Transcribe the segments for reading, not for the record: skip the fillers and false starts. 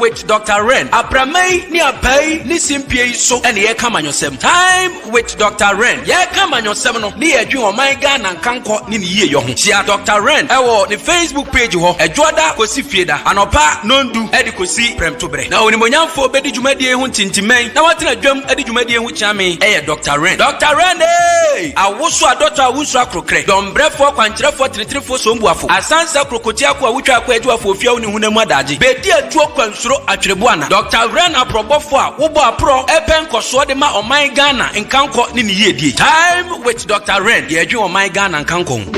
with Dr. Ren. Apramei ni apai ni simpie so ene ye kama nyosem. Time with Dr. Ren. Ye kama nyosem no ni edwin o man Ghana nkanko ni ye yo ho. Tia Dr. Ren ewo ni Facebook page ho. Edwoda kosi fieda. Anopa nondu edi kosi premtobre. Na onimonyamfo bedi dwumadie ho tintimen. Na watena dwam edi dwumadie ho chiame eye Dr. Ren. Dr. Ren awoso adotwa awuso akrokre. Dombrefo kwankyerefo tretrefo sombuafo. Asansa krokotia ko awutwa akwa eduafo ofia oni hunamu adaje. Bedi atuo kwansuro atwerebuana. Dr. Ren aprobofo a wo bo apro epen koso de ma oman Ghana nkanko ni ye die. Time with Dr. Ren. Ye adwin oman Ghana nkanko.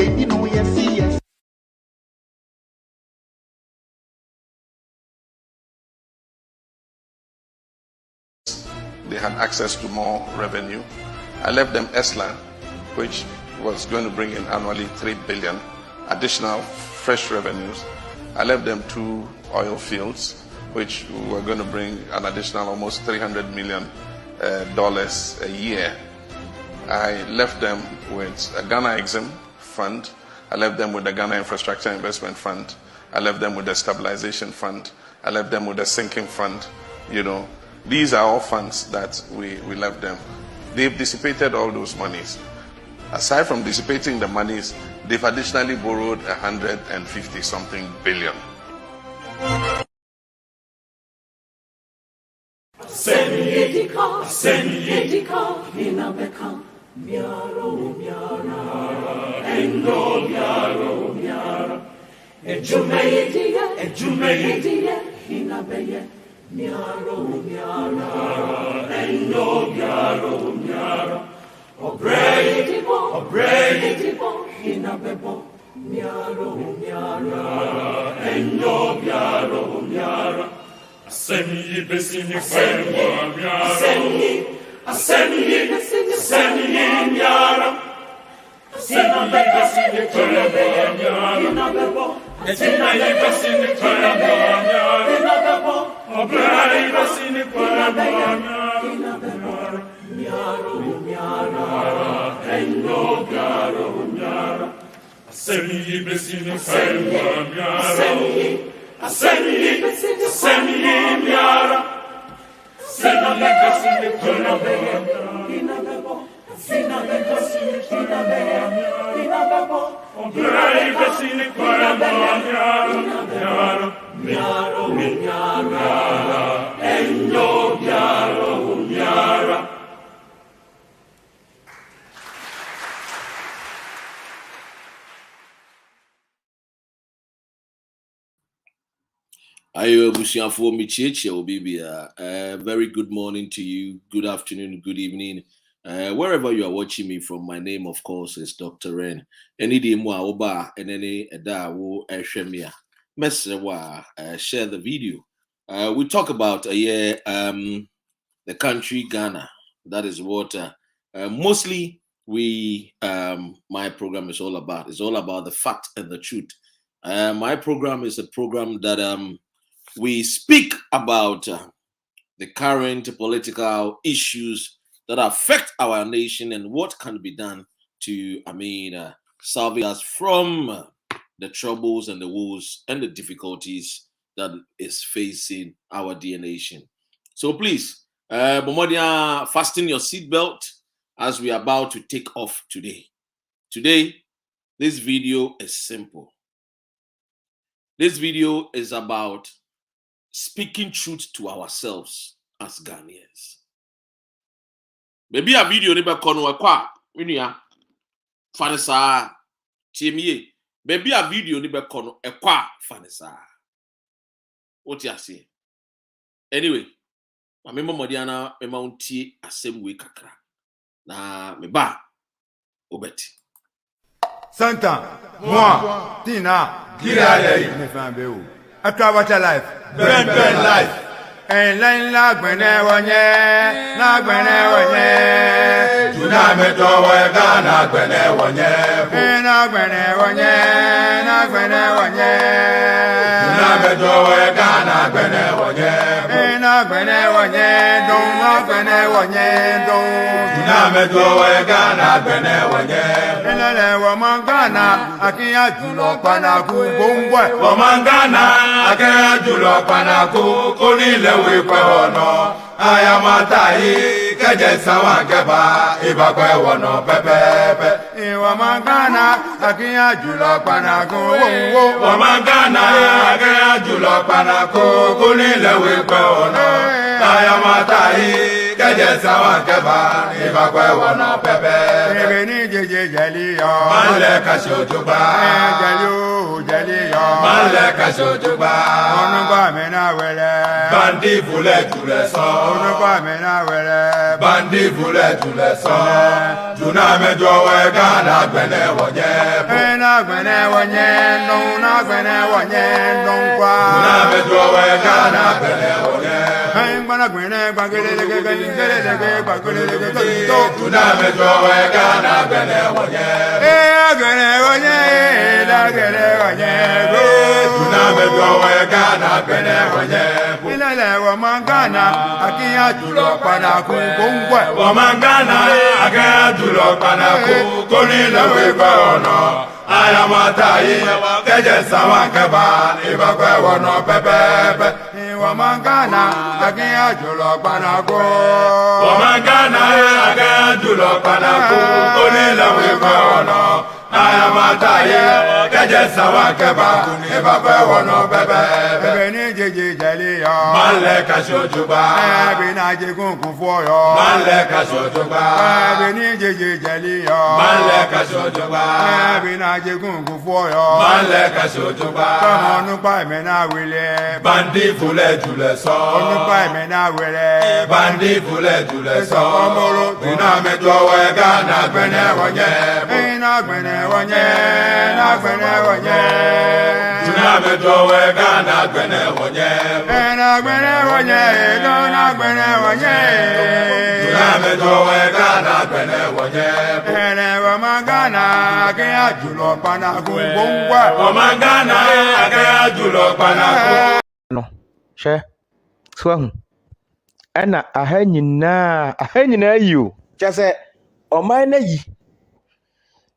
They had access to more revenue. I left them Esland, which was going to bring in annually 3 billion additional fresh revenues. I left them 2 oil fields, which were going to bring an additional almost $300 million a year. I left them with a Ghana Exim Fund. I left them with the Ghana Infrastructure Investment Fund. I left them with the Stabilization Fund. I left them with the Sinking Fund. You know, these are all funds that we left them. They've dissipated all those monies. Aside from dissipating the monies, they've additionally borrowed 150-something billion. Ayo Busianfo Micheche Obibia. Very good morning to you, good afternoon, good evening. Wherever you are watching me from, my name, of course, is Dr. Ren. Any day more oba and any da wo shemia. Messewa share the video. We talk about the country Ghana. That is what mostly my program is all about. It's all about the fact and the truth. My program is a program that we speak about the current political issues that affect our nation and what can be done to, salvage us from the troubles and the woes and the difficulties that is facing our dear nation. So please, Bomodia, fasten your seatbelt as we are about to take off today. Today, this video is simple. This video is about speaking truth to ourselves as Ghanaians. Maybe a video ni be kono ekwa winia fanisa chimie. Maybe a video ni be kono ekwa fanisa. What you say? Anyway, mamema modiana mema untie asem we kakra. Na meba obeti. Santa, moi, Tina, Gilale, Nefambeu. I travel to life, burn life. And line la gwenewanye, na gwenewanye. Tuname towe Ghana gwenewanye. Na gwenewanye, na gwenewanye. Tuname towe Ghana gwenewanye. Na gwenewanye, don na gwenewanye, don. Tuname towe Ghana gwenewanye. Elele wamangana, akia julo pana kubongwe. Wamangana, akẹ́yà jùlọ panako kó nílẹ̀ wí pẹ́ ọ̀nà ayamatayi kẹjẹ sáwọn kẹfà ìbàpẹ́ wọ̀nà pẹ́pẹ́pẹ́. ìwọ̀n máa ń gánà akẹ́yà jùlọ panako wọ́wọ́. wọ́n máa ń gánà akẹ́yà jùlọ panako kó nílẹ̀ wí pẹ́ ọ̀nà ayamatayi kẹjẹ sáwọn kẹfà ìbàpẹ́ wọ̀nà pẹ́pẹ́. ebe ní jẹjẹ jẹli yọ. máa ń lẹ kasi ojú gbà. jẹli o jẹli yọ. máa ń lẹ kasi ojú gbà. ọ̀nùgbà mi náà wẹ̀lẹ̀. bandi bulẹ̀ julẹ̀ sọ. ọ̀nùgbà mi náà wẹ̀lẹ̀. bandi bulẹ̀ julẹ̀ sọ. juna mẹjọ wẹ gánà gbẹnẹ wọnyẹ. ẹnà gbẹnẹ wọnyẹ nùn nà gbẹnẹ wọnyẹ nùn kwa. juna mẹjọ wẹ gánà gbẹnẹ wọnyẹ. ẹn gbẹnẹ gbẹnẹ gbàgẹlẹgẹ gbàgẹlẹgẹ gbàgẹlẹgẹ tó. juna mẹjọ wẹ gánà gbẹnẹ wọnyẹ. ẹ gbẹnẹ wọnyẹ lágbẹnẹ wọnyẹ gbó. juna mẹjọ wẹ gánà gbẹnẹ wọnyẹ. ilẹ̀ wọ́n máa ń gánà akínyà jùlọ panako kó ń gbọ́. wọ́n máa ń gánà akínyà jùlọ panako kó ní lẹ́wọ̀ ìgbà ọ̀nà ayamatayi kẹjẹ sáwọn kẹfà ìbàpẹ́ wọ̀nà pẹ́pẹ́pẹ́. wọ́n máa ń gánà akínyà jùlọ panako. wọ́n máa ń gánà akínyà jùlọ panako kó ní lẹ́wọ̀ ìgbà ọ̀nà ayamatayi kẹjẹ sáwọn kẹfà ìbàpẹ́ wọ̀nà pẹ́pẹ́pẹ́. ẹbẹ̀ ní jẹjẹ jẹlẹ yọ. máa ń lẹ kasi ojú gbà. ẹbẹ̀ ní ajẹkùn kún fún ọyọ. máa ń lẹ kasi ojú gbà. ẹbẹ̀ ní jẹjẹ jẹlẹ yọ. máa ń lẹ kasi ojú gbà. ẹbẹ̀ ní ajẹkùn kún fún ọyọ. máa ń lẹ kasi ojú gbà. tọmọ nípa ẹ̀mẹ́ náà wẹlẹ̀. bandi fulẹ̀ julẹ̀ sọ. nípa ẹ̀mẹ́ náà wẹlẹ̀. bandi fulẹ̀ julẹ̀ sọ. ọmọlú dùnà mẹjọ wẹ gánà gbẹnẹ wọnyẹ. iná gbẹnẹ wọnyẹ náà gbẹnẹ wọnyẹ. dùnà mẹjọ wẹ gánà gbẹnẹ wọnyẹ. iná gbẹnẹ wọnyẹ dùnà gbẹnẹ wọnyẹ. dùnà mẹjọ wẹ gánà gbẹnẹ wọnyẹ. ẹnẹ wọ́n máa gánà akẹ́yà jùlọ panako gbóngbà. wọ́n máa gánà akẹ́yà jùlọ panako. no hwɛ so ahu ɛna aha nyinaa yi o kyɛ sɛ ɔman no yi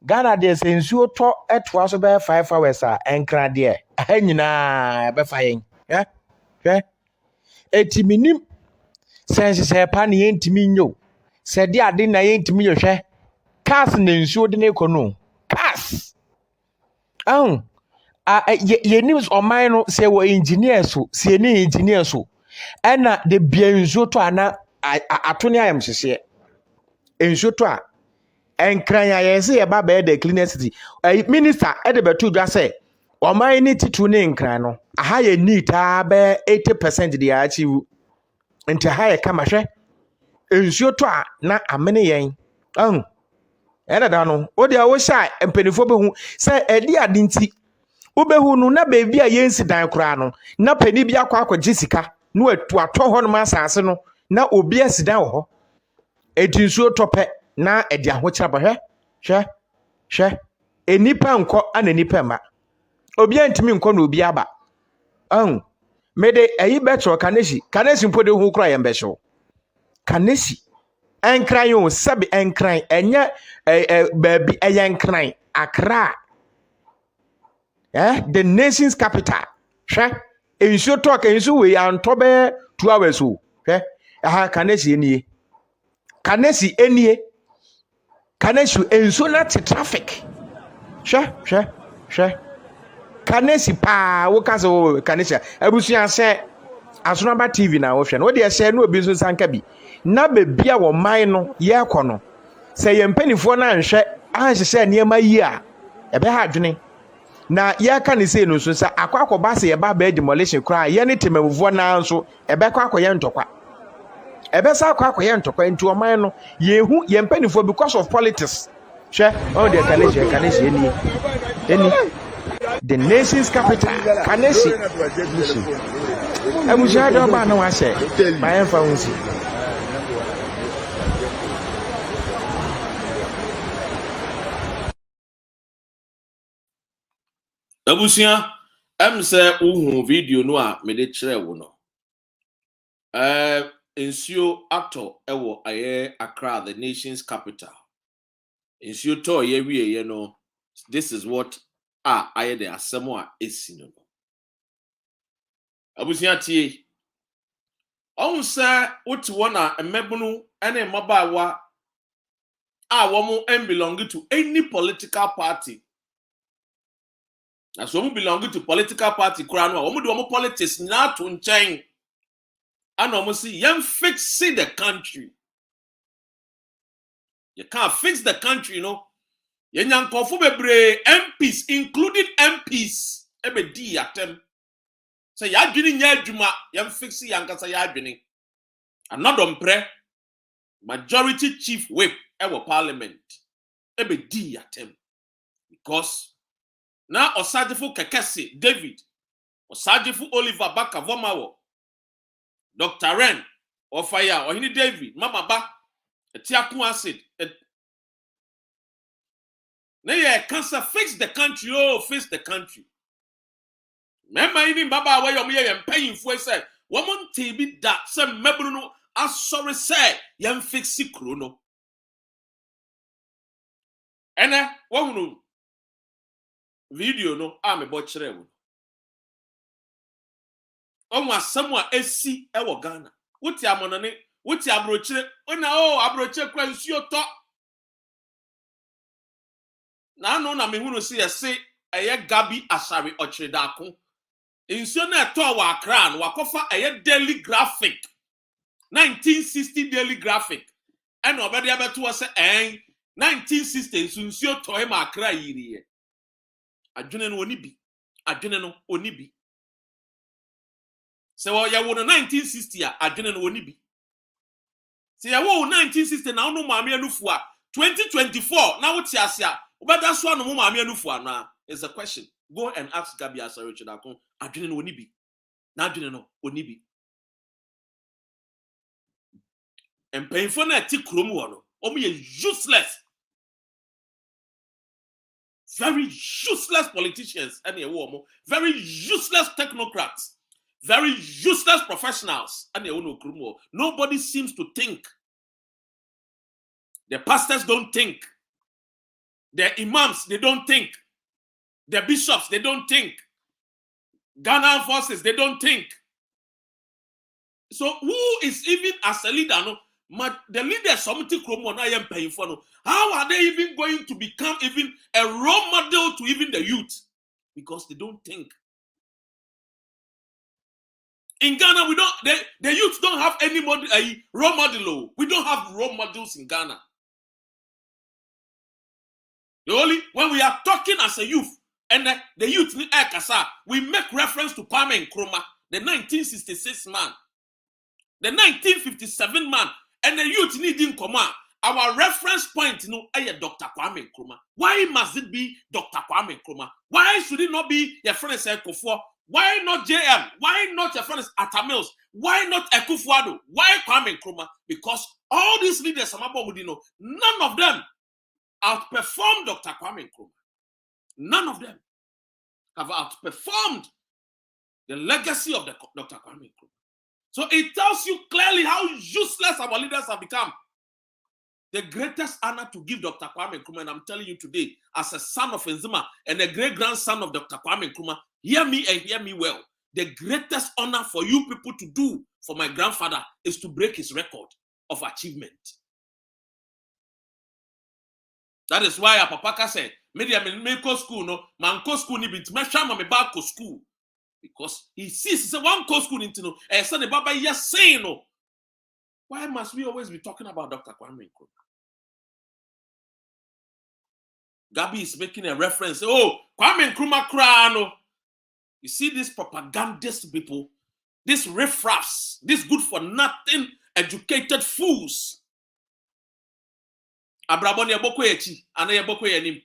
Ghana deɛ sɛ nsuo tɔ ɛtoa so bɛyɛ 5 hours a ɛnkra deɛ aha nyinaa ɛbɛfa yɛn hwɛ ɛti minim sɛ nhyehyɛ pa ne yɛntumi nyɛ o sɛ de ade na yɛntumi yɛ hwɛ cars na nsuo de ne kɔ no cars ahu yɛnim ɔman no sɛ wɔ engineer so sɛ ne engineer so ɛna de bia nsuo tɔ ana ato ne ayam hyehyɛ nsuo tɔ a ɛnkran a yɛsɛ yɛba bɛyɛ the cleanest city minister ɛde bɛto dwa sɛ ɔman ne titu ne nkran no aha yɛ neat a bɛyɛ 80% de yɛakyiwu nti aha yɛ kama hwɛ nsuo tɔ a na amene yɛn ahu ɛdada no wode a wohyɛ a mpanimfoɔ bɛhu sɛ ɛde ade nti wobɛhu no na baabi a yɛnsi dan koraa no na pani bi akɔgye sika na watɔ hɔ nom asase no na obi asi dan wɔ hɔ ɛti nsuo tɔ pɛ na ɛde ahokyerɛ bɔ hwɛ enipa nkɔ ana nipa mma obi antimi nkɔ na obi aba mede ɛyi bɛtɔ kanesi mpo de hu kora yɛn bɛhyew kanesi ɛnkran o sɛbi ɛnkran ɛnyɛ baabi ɛyɛ nkran Accra the nation's capital hwɛ nsuo tɔ ka nsuo wei antɔ bɛyɛ 2 hours o hwɛ aha kanesi enie kanesi nsuo na te traffic hwɛ kanesi paa wo ka sɛ kanesi abusua sɛ Asonaba TV na wo hwɛ no wo de ɛhyɛ no obi nso sanka bi na beebi a wɔ man no yɛkɔ no sɛ yɛn mpanifoɔ na nhwɛ ahyehyɛ nneɛma yi a ɛbɛha adwene na yɛka ne sei no nso sɛ akɔba sɛ yɛba bɛyɛ demolition koraa yɛne temamufoɔ naa nso ɛbɛkɔ akɔyɛ ntɔkwa ɛbɛsa akɔyɛ ntɔkwa nti ɔman no yɛhu yɛn mpanifoɔ because of politics hwɛ ɔde kanesi eni the nation's capital kanesi amuhyia de ɔbaa na wahyɛ ma yɛmfa ho nsi abusua sɛ wohu video no a mede kyerɛ wo no nsuo atɔ ɛwɔ ayɛ Accra, the nation's capital. Nsuo tɔ yɛwie no, this is what ayɛ the asɛm a esi no. abusia tie on sa what wona emebunu ene mabaawa a womo belong to any political party. As womo belong to political party kura no womo de womo politics na to nchen and womo see yam fix the country. You can't fix the country, you know. Yenyan konfo bebre MPs including MPs ebe di atem. So ya dwini nya adwuma yam fix yankasa ya adwini. Another mpre majority chief whip ewo parliament ebe di atem. Because now Osajifo Kekesi David, Osajifo Oliver Bakavomawo, Dr. Ren, Ofaya, Ohini David, Mama Ba, Etiaku acid. Now cancer fix the country, fix the country. Remember, even Baba, where you're paying for say, woman TV that some mebruno, as sorry say, yam fix the chrono. And one video no, I'm a butcher. Onwa samwa esi ewo Ghana. Wuti amonane, wuti abrochire, ona abrochire kwa nsuo to. Na no na mehunu se yese eye Gabi Asari Ochredako. Nsuo na to wa Accra no wakofa eye Daily Graphic. 1960 Daily Graphic. And obedi abeto wo se 1960 nsuo to e ma Accra yiriye. Adwene no oni bi. Adwene no oni bi. So ya wo no 1960 a adwene no oni bi. Se ya wo 1960 na ono maame anufu a 2024 na wo ti ase a obeda so no maame anufu ana is a question. Go and ask Gabi Asare Chidakon adwene no oni bi. Na adwene no oni bi. Empayfo na ti krom wo no omo ye useless. Very useless politicians and very useless technocrats. Very useless professionals. Nobody seems to think. The pastors don't think. The imams, they don't think. The bishops, they don't think. Ghana forces, they don't think. So who is even as a leader? No, the leaders, how are they even going to become even a role model to even the youth? Because they don't think. In Ghana, we don't. The youth don't have any role model. We don't have role models in Ghana. The only when we are talking as a youth and the youth we make reference to Kwame Nkrumah, the 1966 man, the 1957 man, and the youth needing command. Our reference point, Dr. Kwame Nkrumah. Why must it be Dr. Kwame Nkrumah? Why should it not be your friend Ekufo? Why not JM? Why not your friends Atta Mills? Why not Ekufuado? Why Kwame Nkrumah? Because all these leaders, none of them outperformed Dr. Kwame Nkrumah. None of them have outperformed the legacy of Dr. Kwame Nkrumah. So it tells you clearly how useless our leaders have become. The greatest honor to give Dr. Kwame Nkrumah, and I'm telling you today, as a son of Nzima and a great-grandson of Dr. Kwame Nkrumah, hear me and hear me well. The greatest honor for you people to do for my grandfather is to break his record of achievement. That is why Papa said, "Media go school, no man go school ni bit me shama me back to school," because he sees one go school into no and son the Baba yes saying no. Why must we always be talking about Dr. Kwame Nkrumah? Gabi is making a reference. Oh, Kwame Nkrumah Krano. You see these propagandist people, these riffraffs, these good-for-nothing educated fools. Abraboni aboko yechi, ana yaboko yenim.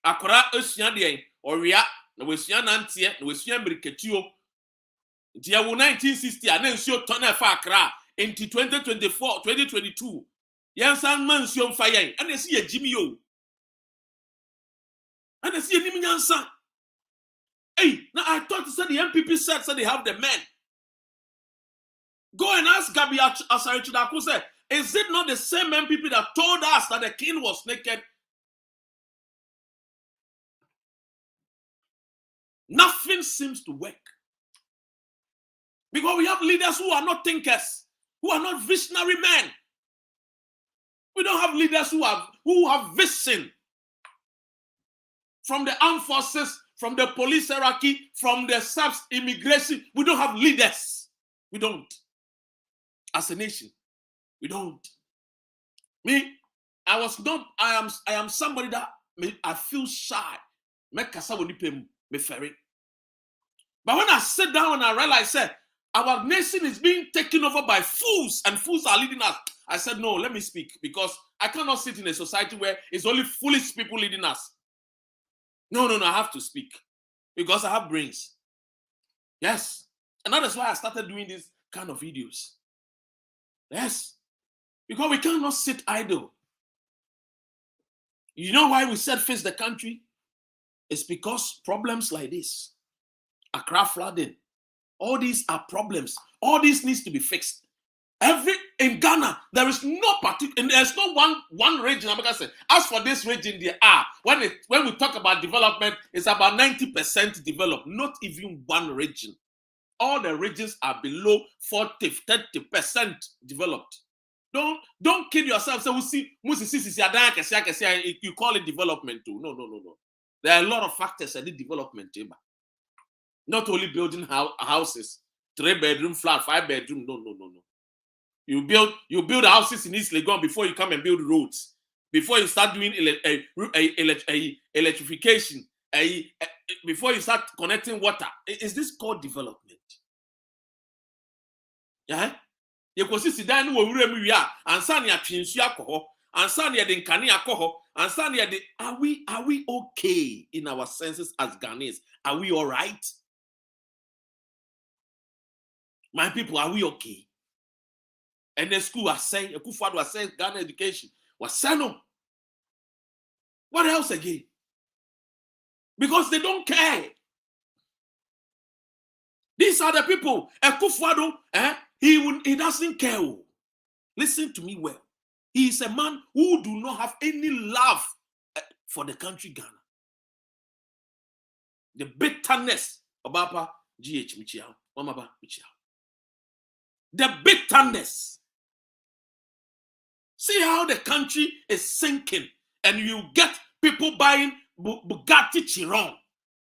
Akora esuan de oria, na wesuan nantie, na wesuan miriketuo. Dia 1960 ana nsuo tona fa Accra into 2024, 2022. Yansan man nsuo mfa yen, ana esi ye jimi yo. Ana esi enim nyansa. Hey, now I thought you said the MPP said they have the men. Go and ask Gabi Asare Chidakon, say, is it not the same MPP that told us that the king was naked? Nothing seems to work. Because we have leaders who are not thinkers, who are not visionary men. We don't have leaders who have vision. From the armed forces, from the police hierarchy, from the subs immigration, we don't have leaders. We don't. As a nation, we don't. Me, I am somebody that I feel shy. But when I sit down and I realize that our nation is being taken over by fools, and fools are leading us, I said, no, let me speak, because I cannot sit in a society where it's only foolish people leading us. No, I have to speak, because I have brains. Yes. And that is why I started doing these kind of videos. Yes. Because we cannot sit idle. You know why we said face the country? It's because problems like this, Accra flooding, all these are problems. All this needs to be fixed. In Ghana, there is no particular, there's no one region. As for this region, there are. When we talk about development, it's about 90% developed. Not even one region. All the regions are below 40-30% developed. Don't kid yourself. So you call it development too. No. There are a lot of factors that need development. Not only building houses, 3-bedroom flat, 5-bedroom. No. You build houses in East Legon before you come and build roads. Before you start doing electrification. Before you start connecting water. Is this called development? Yeah. You can see that we are and Sanya Chinsu alcohol and Sanya the Nkani alcohol and Sanya the are we okay in our senses as Ghanaians? Are we all right? My people, are we okay? And the school was saying, Akufo-Addo was saying Ghana education was saying. What else again? Because they don't care. These are the people. Akufo-Addo, he doesn't care. Listen to me well. He is a man who do not have any love for the country Ghana. The bitterness of Papa G.H. Michiao, Mamaba Michiao. The bitterness. See how the country is sinking, and you get people buying Bugatti Chiron.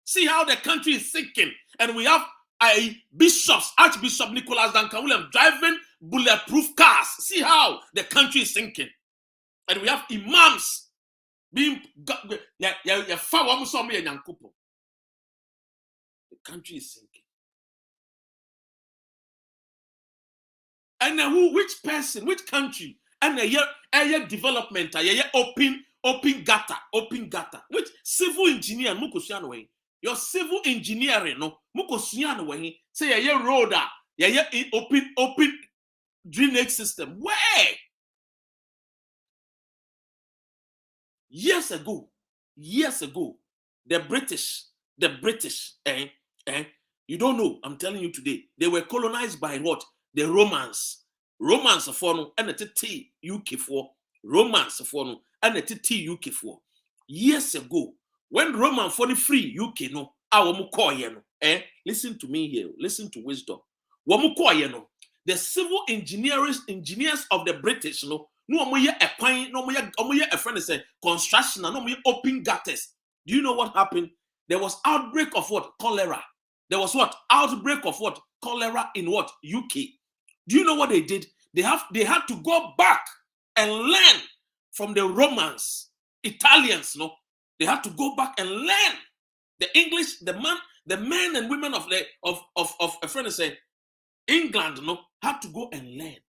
See how the country is sinking, and we have Archbishop Nicholas Duncan Williams driving bulletproof cars. See how the country is sinking, and we have imams being the country is sinking. And which person, which country, and a development, open gutter, which civil engineer, your civil engineering, no, say a road, open drainage system. Where? Years ago, the British, you don't know, I'm telling you today, they were colonized by what? The Romans for no, and the T UK for Romans for no, and the T UK for years ago when Roman for the free UK no, listen to me here, listen to wisdom. The civil engineers of the British no a friend say construction no open gutters. Do you know what happened? There was outbreak of what? Cholera. There was what? Outbreak of what? Cholera in what? UK. Do you know what they did? They had to go back and learn from the Romans, Italians, no? They had to go back and learn the English, the men and women of a friend say England, no, had to go and learn.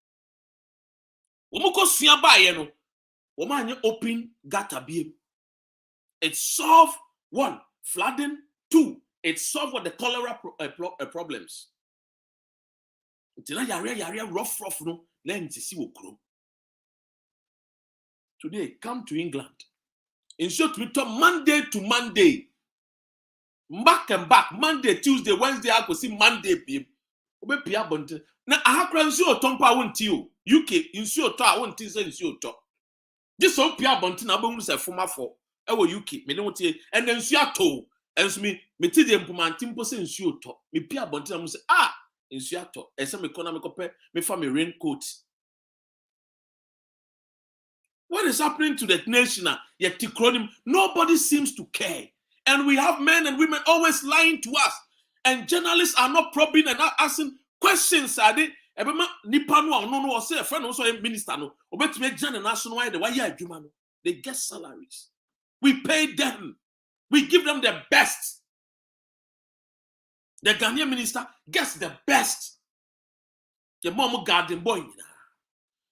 Open gutter beam. It solved one, flooding. Two, it solved what the cholera problems. Rough, no. Today, come to England. In short, we talk Monday to Monday. Back and back. Monday, Tuesday, Wednesday, I could see Monday. Now, I have to see Tompa won't you. UK, in your talk, I won't say in your talk. This so Pia Bontin, I won't say for my for. I will UK, and then see a toe. And so me ti the impomantim pose nsuo to. Me pia bontina mo say nsuo ato. E say me kona me kope me fa me raincoat. What is happening to the nation? Yet nobody seems to care. And we have men and women always lying to us. And journalists are not probing and not asking questions. Are they? No, say a friend also a minister. No, to make national wide. They get salaries. We pay them. We give them the best. The Ghanaian minister gets the best. Your mom garden boy.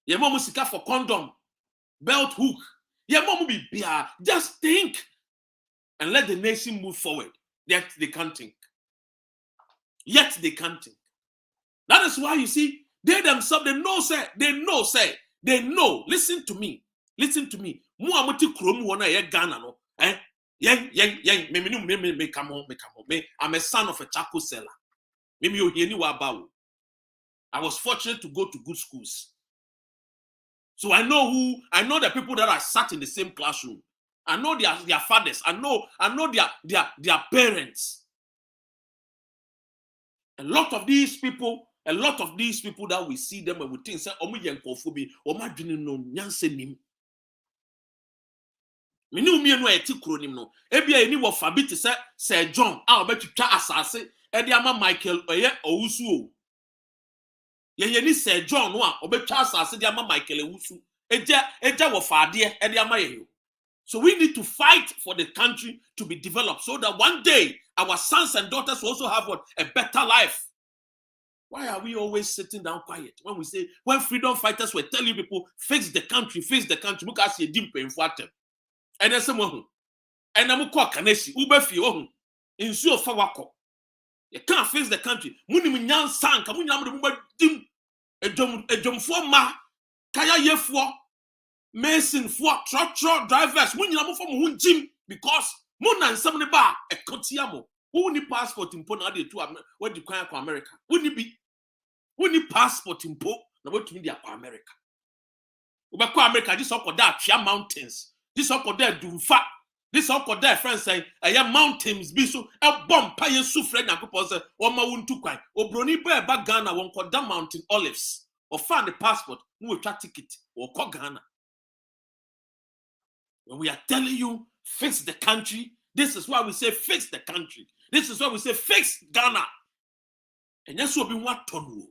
Your mom sika for condom. Belt hook. Your mom will be beer. Just think and let the nation move forward. Yet they can't think. Yet they can't think. That is why you see, they themselves, they know. Listen to me. Mu amuti krom wona ye Ghana no. Me come on. I'm a son of a charcoal seller. Maybe you hear ni about. I was fortunate to go to good schools. So I know the people that are sat in the same classroom. I know their fathers. I know their parents. A lot of these people that we see them and we think say omo yenkofobi omo adwene no nyanse nim. Me ni umi enu eti kronim no. Ebia eni wo fabi te say Sir John a obetwitwa asase e de ama Michael oye owusu o. Ye ni Sir John no a obetwa asase de ama Michael owusu. Eja wo faade e de ama ye. So we need to fight for the country to be developed so that one day our sons and daughters will also have a better life. Why are we always sitting down quiet when freedom fighters were telling people fix the country? Look at you dim pain for them. And then someone and I'm call Kaneshi Ubefi oh in Zoo of Fawako. You can't fix the country. Munimyan sank, Munam dim a jum for ma Kaya ye for Mason for truck drivers, Munam from Jim because Muna and somebody bar a Kotiamo. Who need passport in Pona to what you can America? Wouldn't it be? Who need passport in Po? Now what to media for America? Ubako America, this all that Chia mountains, this all there Dumfa, this all there friends say, I am mountains be so a bomb pay sufred and propose one mawun to quite or Brony Bear back Ghana won't call that mountain olives or find the passport, who will try ticket or call Ghana. When we are telling you, fix the country, this is why we say fix the country. This is why we say fix Ghana. And yes, we'll be what ton.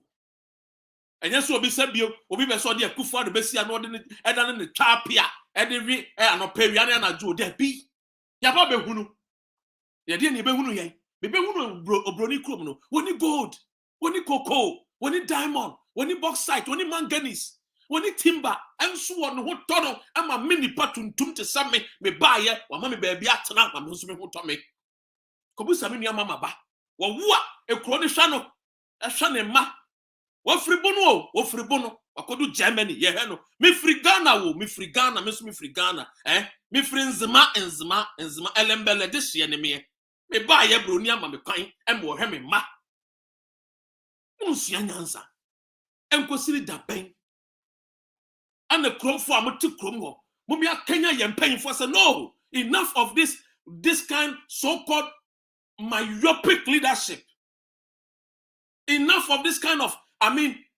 And yes, we'll be said, we'll be so dear Kufa, the Bessie, and ordinary, and then the Tapia, and the re and Operiana and a Joe, there be. Yababe Hunu. Ya didn't even Hunu ye. Maybe Hunu Brony Krumno. When you gold, when you cocoa, when you diamond, when you bauxite, when you manganese. When it timber, and so on, what tunnel, and my mini patun to some me buy ye, or mammy baby at tonight, my husband who told me. Kobusamini mama ba. What a chronishano, a shanema. What fribono, I could do Germany, ye no. Me frigana, Miss frigana, Me friends Zima and Zima, Elembele this year, me buy ye brunia, mammy pine, and more hemi ma. Monsianza, and consider that pain. And the chrome for a to chrome. Mumia Kenya and paying for say no. Enough of this kind so-called myopic leadership. Enough of this kind of,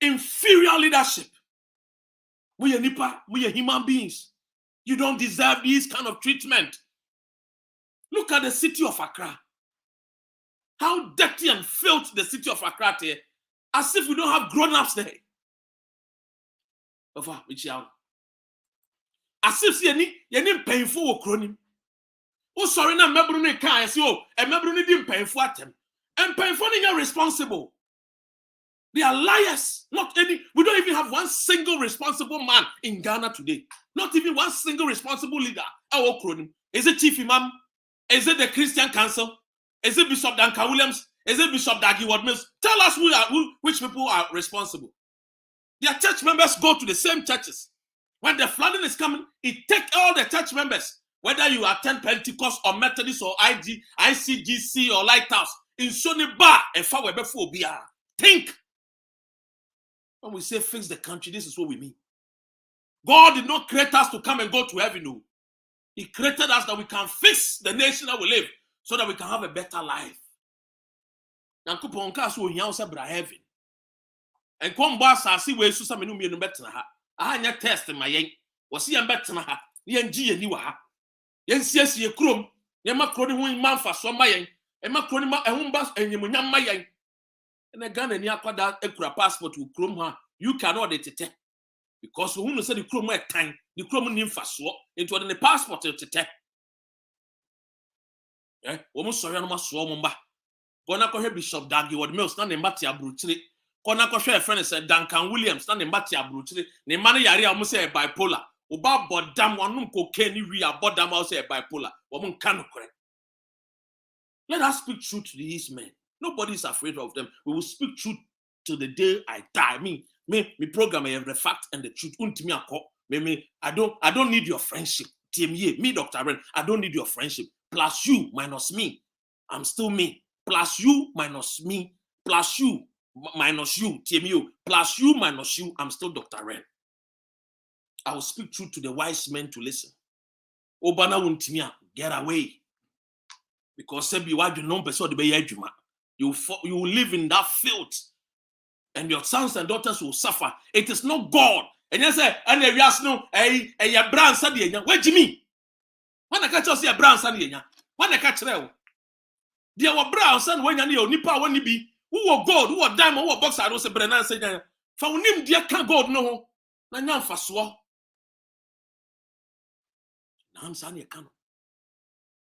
inferior leadership. We are human beings. You don't deserve this kind of treatment. Look at the city of Accra. How dirty and filthy the city of Accra is. As if we don't have grown-ups there. As if you painful cronim. Oh, sorry, na mebruni can so and mebruni didn't pay for them. And painful are responsible. They are liars. Not any, we don't even have one single responsible man in Ghana today. Not even one single responsible leader. Our cronim. Is it Chief Imam? Is it the Christian Council? Is it Bishop Duncan Williams? Is it Bishop Dagi Ward-Mills? Tell us which people are responsible. Their church members go to the same churches. When the flooding is coming, it takes all the church members, whether you attend Pentecost or Methodist or ICGC or Lighthouse, in Sony Bar and Fawebephobia. Think. When we say fix the country, this is what we mean. God did not create us to come and go to heaven. No. He created us that we can fix the nation that we live. so that we can have a better life. Nyankopɔn ka so ohia wo sɛ bra heaven. And come boss I see where so some no mienu betena ha. Aha nya test ma yen. Wo se yen betena ha. Yen gi yeni wa ha. Yen siesie krom. Yen ma kro ne ho manfa so ma yen. E ma kro ne ma ehun ba enyemunyam ma yen. Na Ghana ni akwada ekura passport wo krom ha. You cannot detect. Because who say the krom e tan, the krom ni mfa so into the passport tete. Wo mo sori no ma so mo mba. Gona ko Bishop Dagi Ward Mills na ne mbati abrochire. Kona ko hwe friend say Duncan Williams na ne mbati abrochire. Ne ma no yare a mo say bipolar. Oba bodam wonum cocaine wi abodam a say bipolar. Wo mo nka no kore. Let us speak truth to these men. Nobody is afraid of them. We will speak truth till the day I die. Me program the fact and the truth. I don't need your friendship. Me, Dr. Ren, I don't need your friendship. Plus you minus me, I'm still me. Plus you minus me, plus you minus you, TMU, plus you minus you, I'm still Dr. Ren. I will speak truth to the wise men to listen. Obana wuntimia, get away. Because you will live in that filth, and your sons and daughters will suffer. It is not God. And you say, and you ask no, a brand study. Where Jimmy? When I catch us a brand study, when I catch them, there were brown son when you nipa when you be who were gold, who were diamond, who were boxer. I don't say Brennan say, for him, dear can't God no. Nan for swa. Nan san ye can.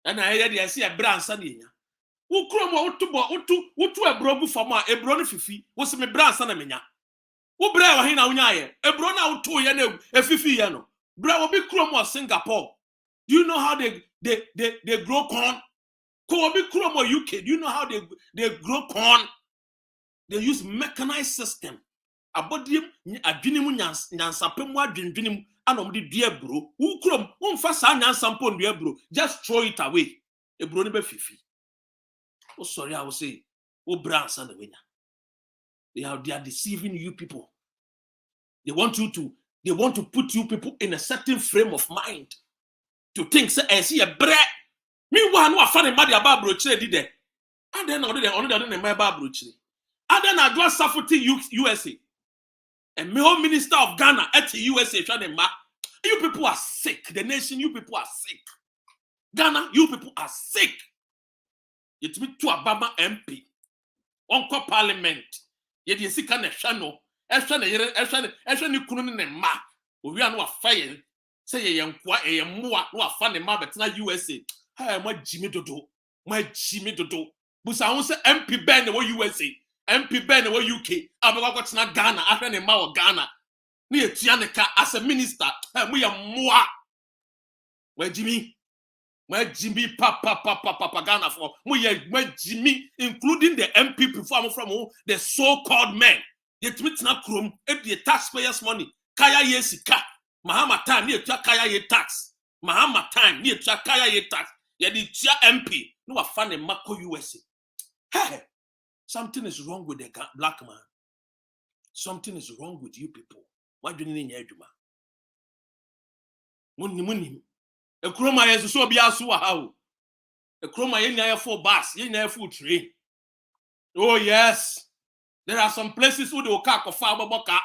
And I see a brand study. Who crom out to a brogu for my a brony fifi was me brand son menya. Who bra hina unyaye a brona out to yano a fifi yano. Bra will be crom or Singapore. Do you know how they grow corn? Ko be crom or UK. Do you know how they grow corn? They use mechanized system. Abodium a dwinimu nyansapem wa dwinimu anom de dua bro. Who crom won fa sa nyansampon dua bro. Just throw it away. A brony be fifi. Oh, sorry, I will say, oh, brands and the winner. They are deceiving you people. They want to put you people in a certain frame of mind to think, say, I see a bread. Meanwhile, no, I found a bad about brochure did there. And then I my bad brochure. And then I do suffer USA. And my home minister of Ghana at the USA, you people are sick. The nation, you people are sick. Ghana, you people are sick. It means to Ababa MP. Onko parliament. Yet you see kind of channel. Eshane kununi ne ma. We are no fire. Say ye yankwa e yamwa no afa ne ma betina USA. Hey, my Jimmy Dodo. Busa won say MP Ben the USA. MP Ben the UK. Ababa got na Ghana. After ne ma wa Ghana. Ni etua ne ka as a minister. Hey, mo yamwa. Where Jimmy? My Jimmy Papa Ghana for my Jimmy, including the MP from the so-called men. They tweet na krum if the taxpayers' money. Kaya ye sika. Mahama time near kaya ye tax. Mahama time near kaya ye tax. Ye the MP. No a fan in Mako USA. Hey, something is wrong with the black man. Something is wrong with you people. Why do you need your juma? Money. A chroma is so be as how a chroma in 4 bus, in 4 train. Oh, yes, there are some places who do cock or far boca.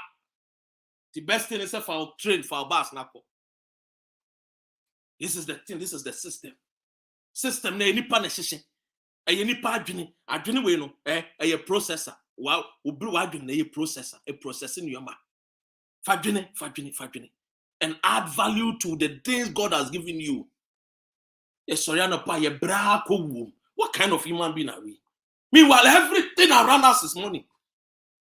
The best thing is for our train for our bus. This is the thing, this is the system. System, any punishment. Any pardon, I didn't know, a processor. Wow, we blew out a processor, a processing your man. Fadjine. And add value to the things God has given you. What kind of human being are we? Meanwhile, everything around us is money.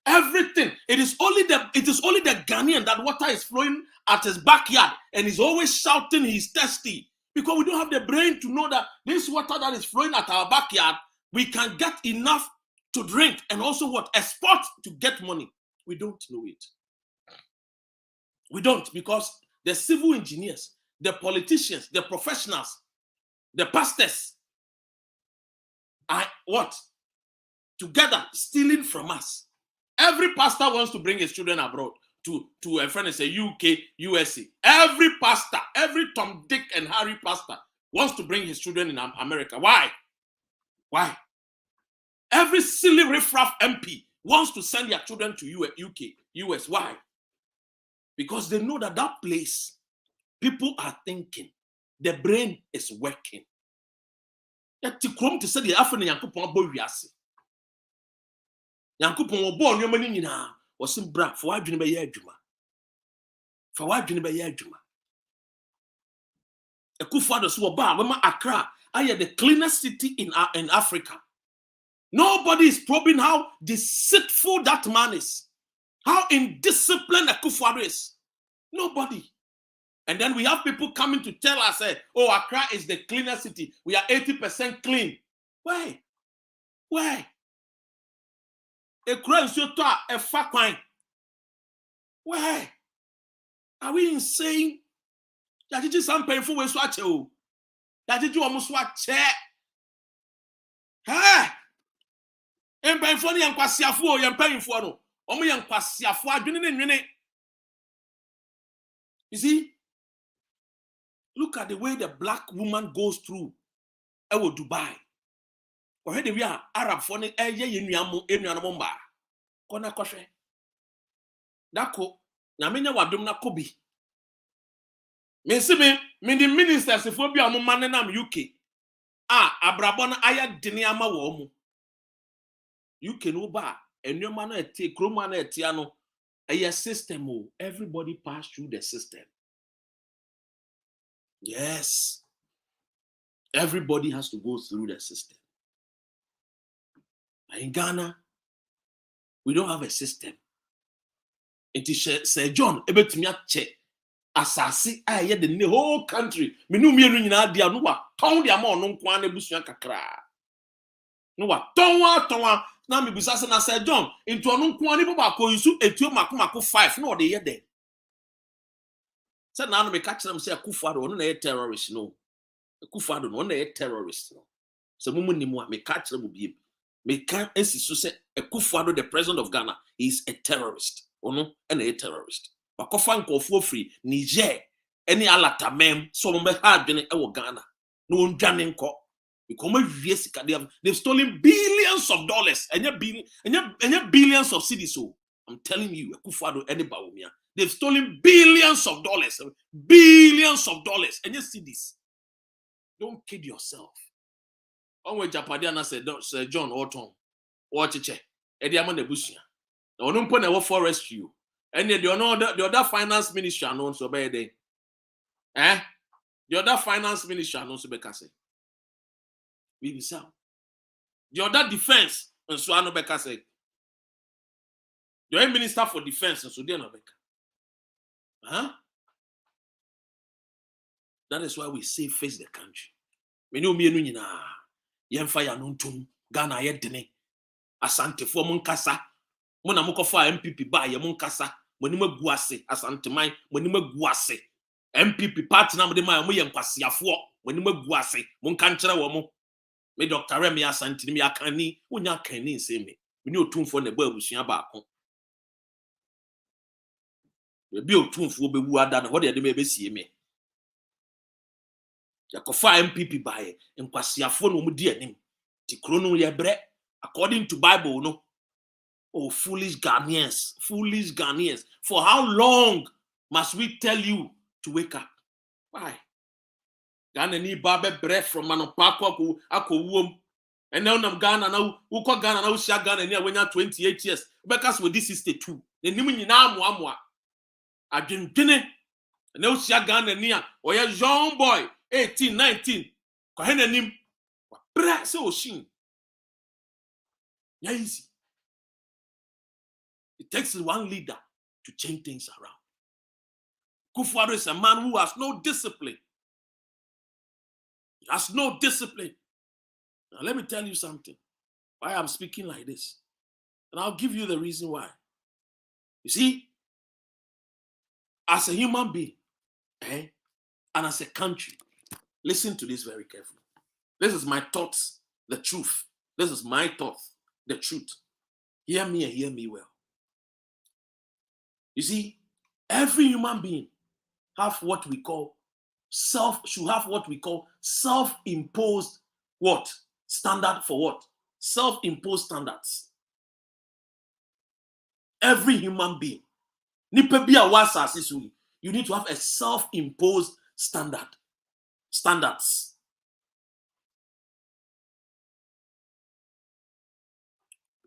Everything. It is only the Ghanaian that water is flowing at his backyard and he's always shouting he's thirsty. Because we don't have the brain to know that this water that is flowing at our backyard, we can get enough to drink and also export to get money. We don't know it. We don't, because the civil engineers, the politicians, the professionals, the pastors are together stealing from us. Every pastor wants to bring his children abroad to a friend and say UK, USA. Every pastor, every Tom, Dick, and Harry pastor wants to bring his children in America. Why? Why? Every silly riffraff MP wants to send their children to UK, US. Why? Because they know that place, people are thinking, the brain is working. To come to say the African Yankupon boy wiase. Yankupon born your money now was in bra for why dream by Yajuma. For why dream by Yajuma. A Kufado so bar, Mama Accra, I am the cleanest city in Africa. Nobody is probing how deceitful that man is, how indisciplined a Kufado is. Nobody. And then we have people coming to tell us, oh, Accra is the cleanest city. We are 80% clean. Why? Why? A crime so tall, a fat crime. Why? Are we insane? That is some painful way swatch. That is almost swatch. Hey! And painful and quasiafo, and painful. No, only and quasiafo, doing. You see? Look at the way the black woman goes through Dubai. Already we are Arab for the Enuamomba. Kona koshe. Dako, Namina Wadumna Kobi. Me the ministers if we be a man UK. Abrabona aya diniama womu. UK no ba. Enuamana eti, kromana etiano. A system. Everybody pass through the system. Yes. Everybody has to go through the system. In Ghana, we don't have a system. It is Sir John, check. Asasi, the whole country. Minu dia nuwa, ton dia mo non kwane busuya kakra. Nuwa, tonwa, na mi busase na Sir John, into non kwane baba ko yusu etio makumako 5, no de ye de. Said now me catch them say Akufo-Addo no na terrorist no. Akufo-Addo no na terrorist no. So mumu ni mu me catch them bi. Me can so say Akufo-Addo the president of Ghana is a terrorist. Ono and a terrorist. Bakofa nkofo free Niger any alata mem so mo be ha adwene e wo Ghana. No ndwane nko. Because they've stolen billions of dollars and billions of cedis. So I'm telling you, Akufo-Addo any bawumia. They've stolen billions of dollars. Billions of dollars. And you see this. Don't kid yourself. On where Japadiana said, Sir John Orton, watch it. Eddie Amon the Bushia. No one put a forest you. And the other finance minister knows so bad. The other finance minister knows so bad. We say. The other defense and so I know Becca say. The minister for defense and so they know Becca. Huh? That is why we say face the country. Me no me nyina. Yemfa ya no ntum Ghana ye dene. Asante fo mo nkasa. Mo na mokofa MPP ba ye mo nkasa. Mo ni magu ase asante man, mo ni magu ase. MPP party na mo de man mo ye nkwasiafo. Mo ni magu ase. Mo nka nkere wo mo. Me Dr. Remy asante ni me akani, wonya kani nse me. Me ni otumfo na ba abusua ba akon. Be otumfo be wu ada na ho de me be sie me. Yakofa MPP bae nkwasiafo no mu di anim. Ti kro no ye bre according to Bible no. Oh foolish Ghanaians. For how long must we tell you to wake up? Why? Ghana ni babe bre from manopako akowum. And now Ghana now who call Ghana now share Ghana near when you 28 years. Because with this 62. The nimu nyina amwa. Adwendwene na osia Ghana nia or a young boy 18 19 ko henanim bra se oshin ya easy. It takes one leader to change things around. Akufo-Addo is a man who has no discipline. He has no discipline. Now let me tell you something. Why I'm speaking like this. And I'll give you the reason why. You see, as a human being, and as a country, listen to this very carefully. This is my thoughts, the truth. This is my thoughts, the truth. Hear me and hear me well. You see, every human being should have what we call self-imposed what? standard for what? Self-imposed standards. Every human being, you need to have a self-imposed standards.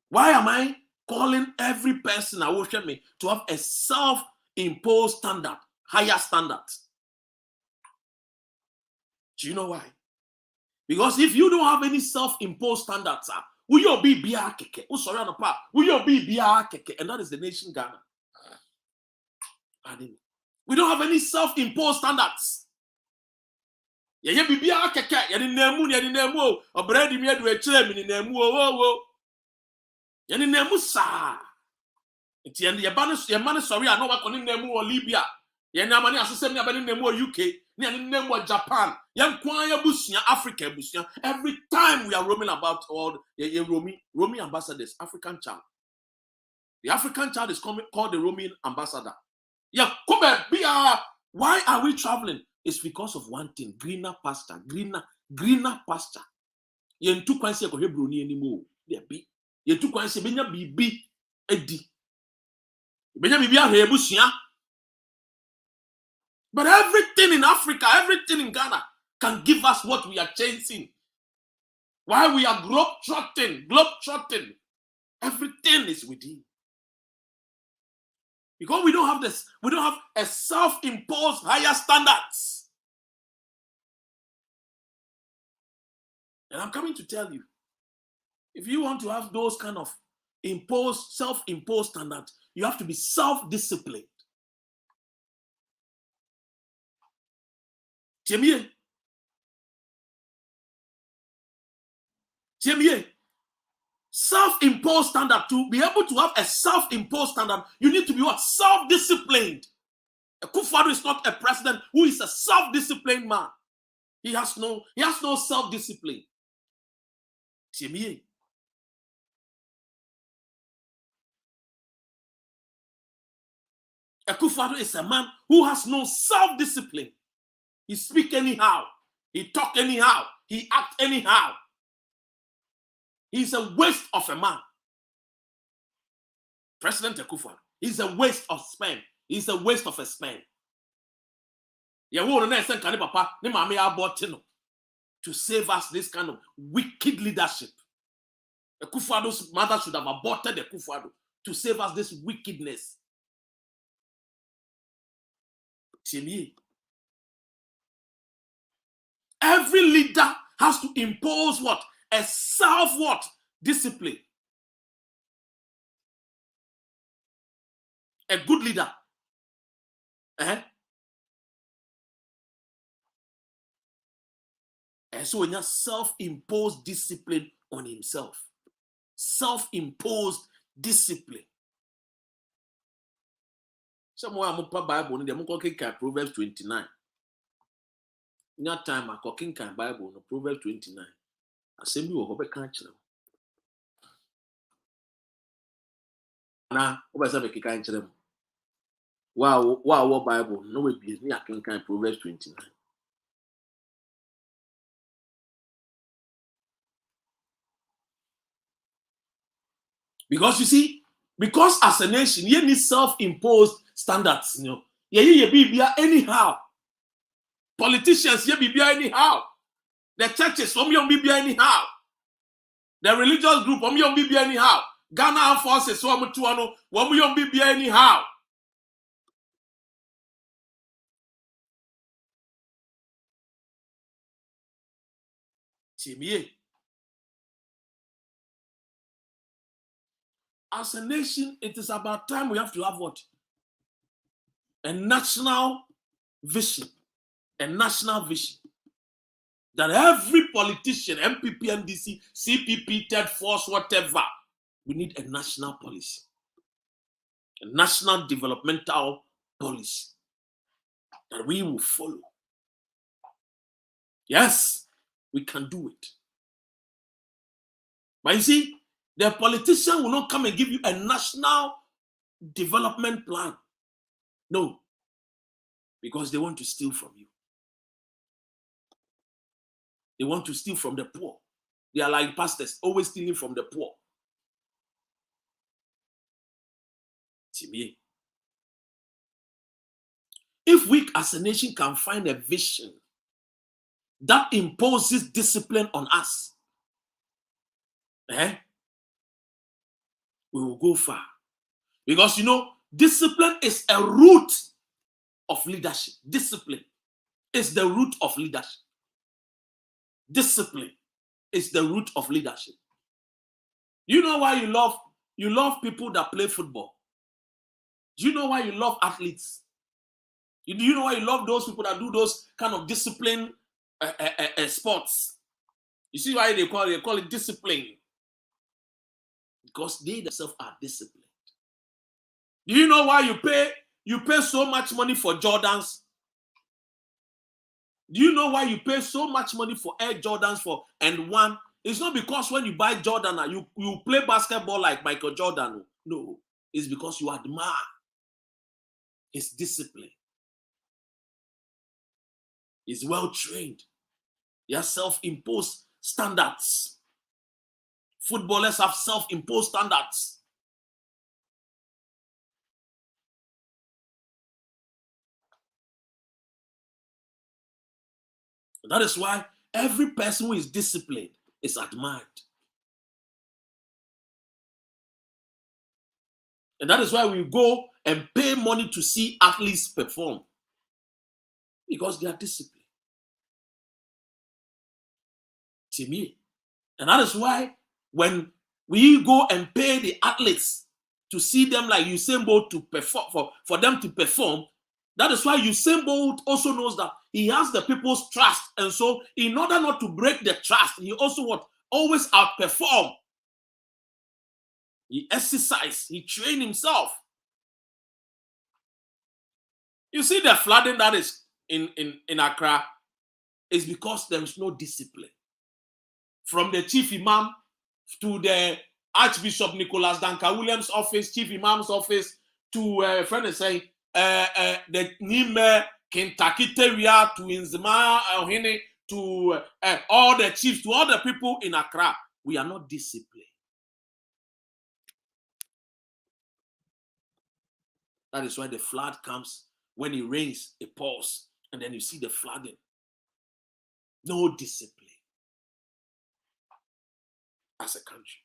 Why am I calling every person I worship me to have a self-imposed standard, higher standards? Do you know why? Because if you don't have any self-imposed standards, will you be keke? Will you be keke? And that is the nation Ghana. We don't have any self-imposed standards. Yeah, be keke. Nemu. Obredi mi edu echere mi nemu. Yani nemu sa. Iti yemane sorry I know what koni nemu or Libya. Yani amani asese mi abani nemu or UK. Ni ani nemu or Japan. Yan kwanya busia Africa busia. Every time we are roaming about all roaming ambassadors, African child. The African child is called the roaming ambassador. Yeah, why are we traveling? It's because of one thing: greener pasture, greener pasture. Yen tu kwansi ko Hebrew ni anymore. There be. Yen tu kwansi benya bibi edi. Benya bibi ahebusia. But everything in Africa, everything in Ghana can give us what we are chasing. Why we are globe-trotting. Everything is within. Because we don't have this, we don't have a self-imposed higher standards. And I'm coming to tell you, if you want to have those kind of self-imposed standards, you have to be self-disciplined. Tiemie. Self-imposed standard. To be able to have a self-imposed standard, you need to be what? Self-disciplined. Akufo-Addo is not a president who is a self-disciplined man. He has no self-discipline. Tiemie. Akufo-Addo is a man who has no self-discipline. He speak anyhow. He talk anyhow. He act anyhow. He's a waste of a man. President Akufo-Addo. He's a waste of sperm. He's a waste of a sperm. To save us this kind of wicked leadership. Akufo-Addo's mother should have aborted Akufo-Addo to save us this wickedness. Every leader has to impose what? A self-discipline. A good leader. And so he has self-imposed discipline on himself. Self-imposed discipline. Somewhere I'm Bible, I'm Proverbs 29. In that time, I'm talking Bible, Proverbs 29. Assembly will be catching them. Now, what was I catching them? Wow, Bible, no way be me. I can Proverbs 29. Because you see, because as a nation, you need self-imposed standards, you know. You be anyhow. Politicians, you be anyhow. The churches, some young be anyhow. The religious group, some young be anyhow. Ghana forces, some young be anyhow. As a nation, it is about time we have to have what? A national vision. A national vision. That every politician, MPP, NDC, CPP, third force, whatever, we need a national policy. A national developmental policy that we will follow. Yes, we can do it. But you see, the politician will not come and give you a national development plan. No, because they want to steal from you. They want to steal from the poor. They are like pastors, always stealing from the poor. If we as a nation can find a vision that imposes discipline on us, we will go far. Because discipline is a root of leadership. Discipline is the root of leadership. Discipline is the root of leadership. You know why you love people that play football? Do you know why you love athletes? Do you know why you love those people that do those kind of discipline sports? You see why they call it discipline? Because they themselves are disciplined. Do you know why you pay so much money for Jordans? Do you know why you pay so much money for Air Jordans and one? It's not because when you buy Jordan, you play basketball like Michael Jordan. No, it's because you admire his discipline. He's well trained. He has self-imposed standards. Footballers have self-imposed standards. That is why every person who is disciplined is admired. And that is why we go and pay money to see athletes perform. Because they are disciplined. To me. And that is why when we go and pay the athletes to see them like Usain Bolt to perform, for them to perform, that is why Usain Bolt also knows that he has the people's trust. And so in order not to break the trust, he also always outperform. He exercise, he train himself. You see the flooding that is in Accra is because there is no discipline. From the chief imam to the Archbishop Nicholas Duncan Williams' office, chief imam's office, to friend is saying the Nime Kentucky Terrier to Inzima Ohene to all the chiefs, to all the people in Accra. We are not disciplined. That is why the flood comes. When it rains, it pours, and then you see the flooding. No discipline as a country.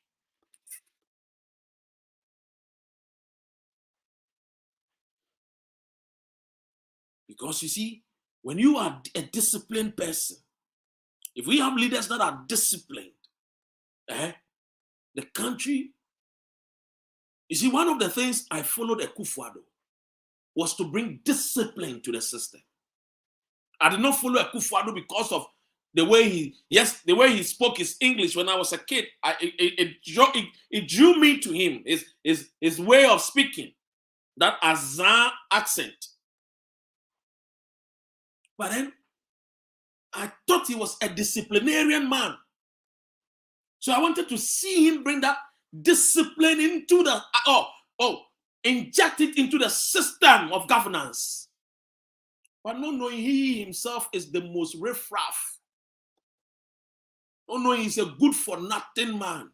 Because you see, when you are a disciplined person, if we have leaders that are disciplined, the country, you see, one of the things I followed Akufo-Addo was to bring discipline to the system. I did not follow Akufo-Addo because of the way he spoke his English when I was a kid. It drew me to him, his way of speaking, that Azan accent. But then I thought he was a disciplinarian man. So I wanted to see him bring that discipline into the, inject it into the system of governance. But not knowing he himself is the most riffraff. Not knowing he's a good for nothing man.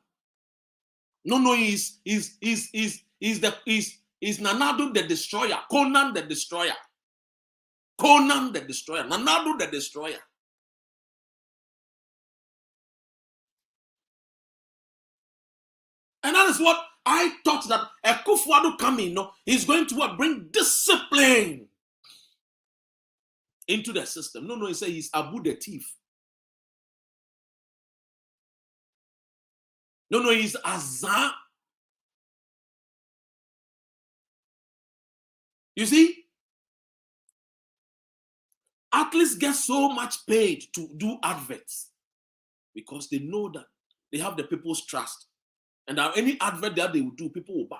Not knowing he's Nanado the destroyer, Conan the destroyer. Conan the destroyer, Nanado the destroyer. And that is what I thought, that Akufo-Addo coming, he's going to bring discipline into the system. No, he said he's Abu the thief. No, he's Azan. You see, athletes get so much paid to do adverts because they know that they have the people's trust. And that any advert that they will do, people will buy.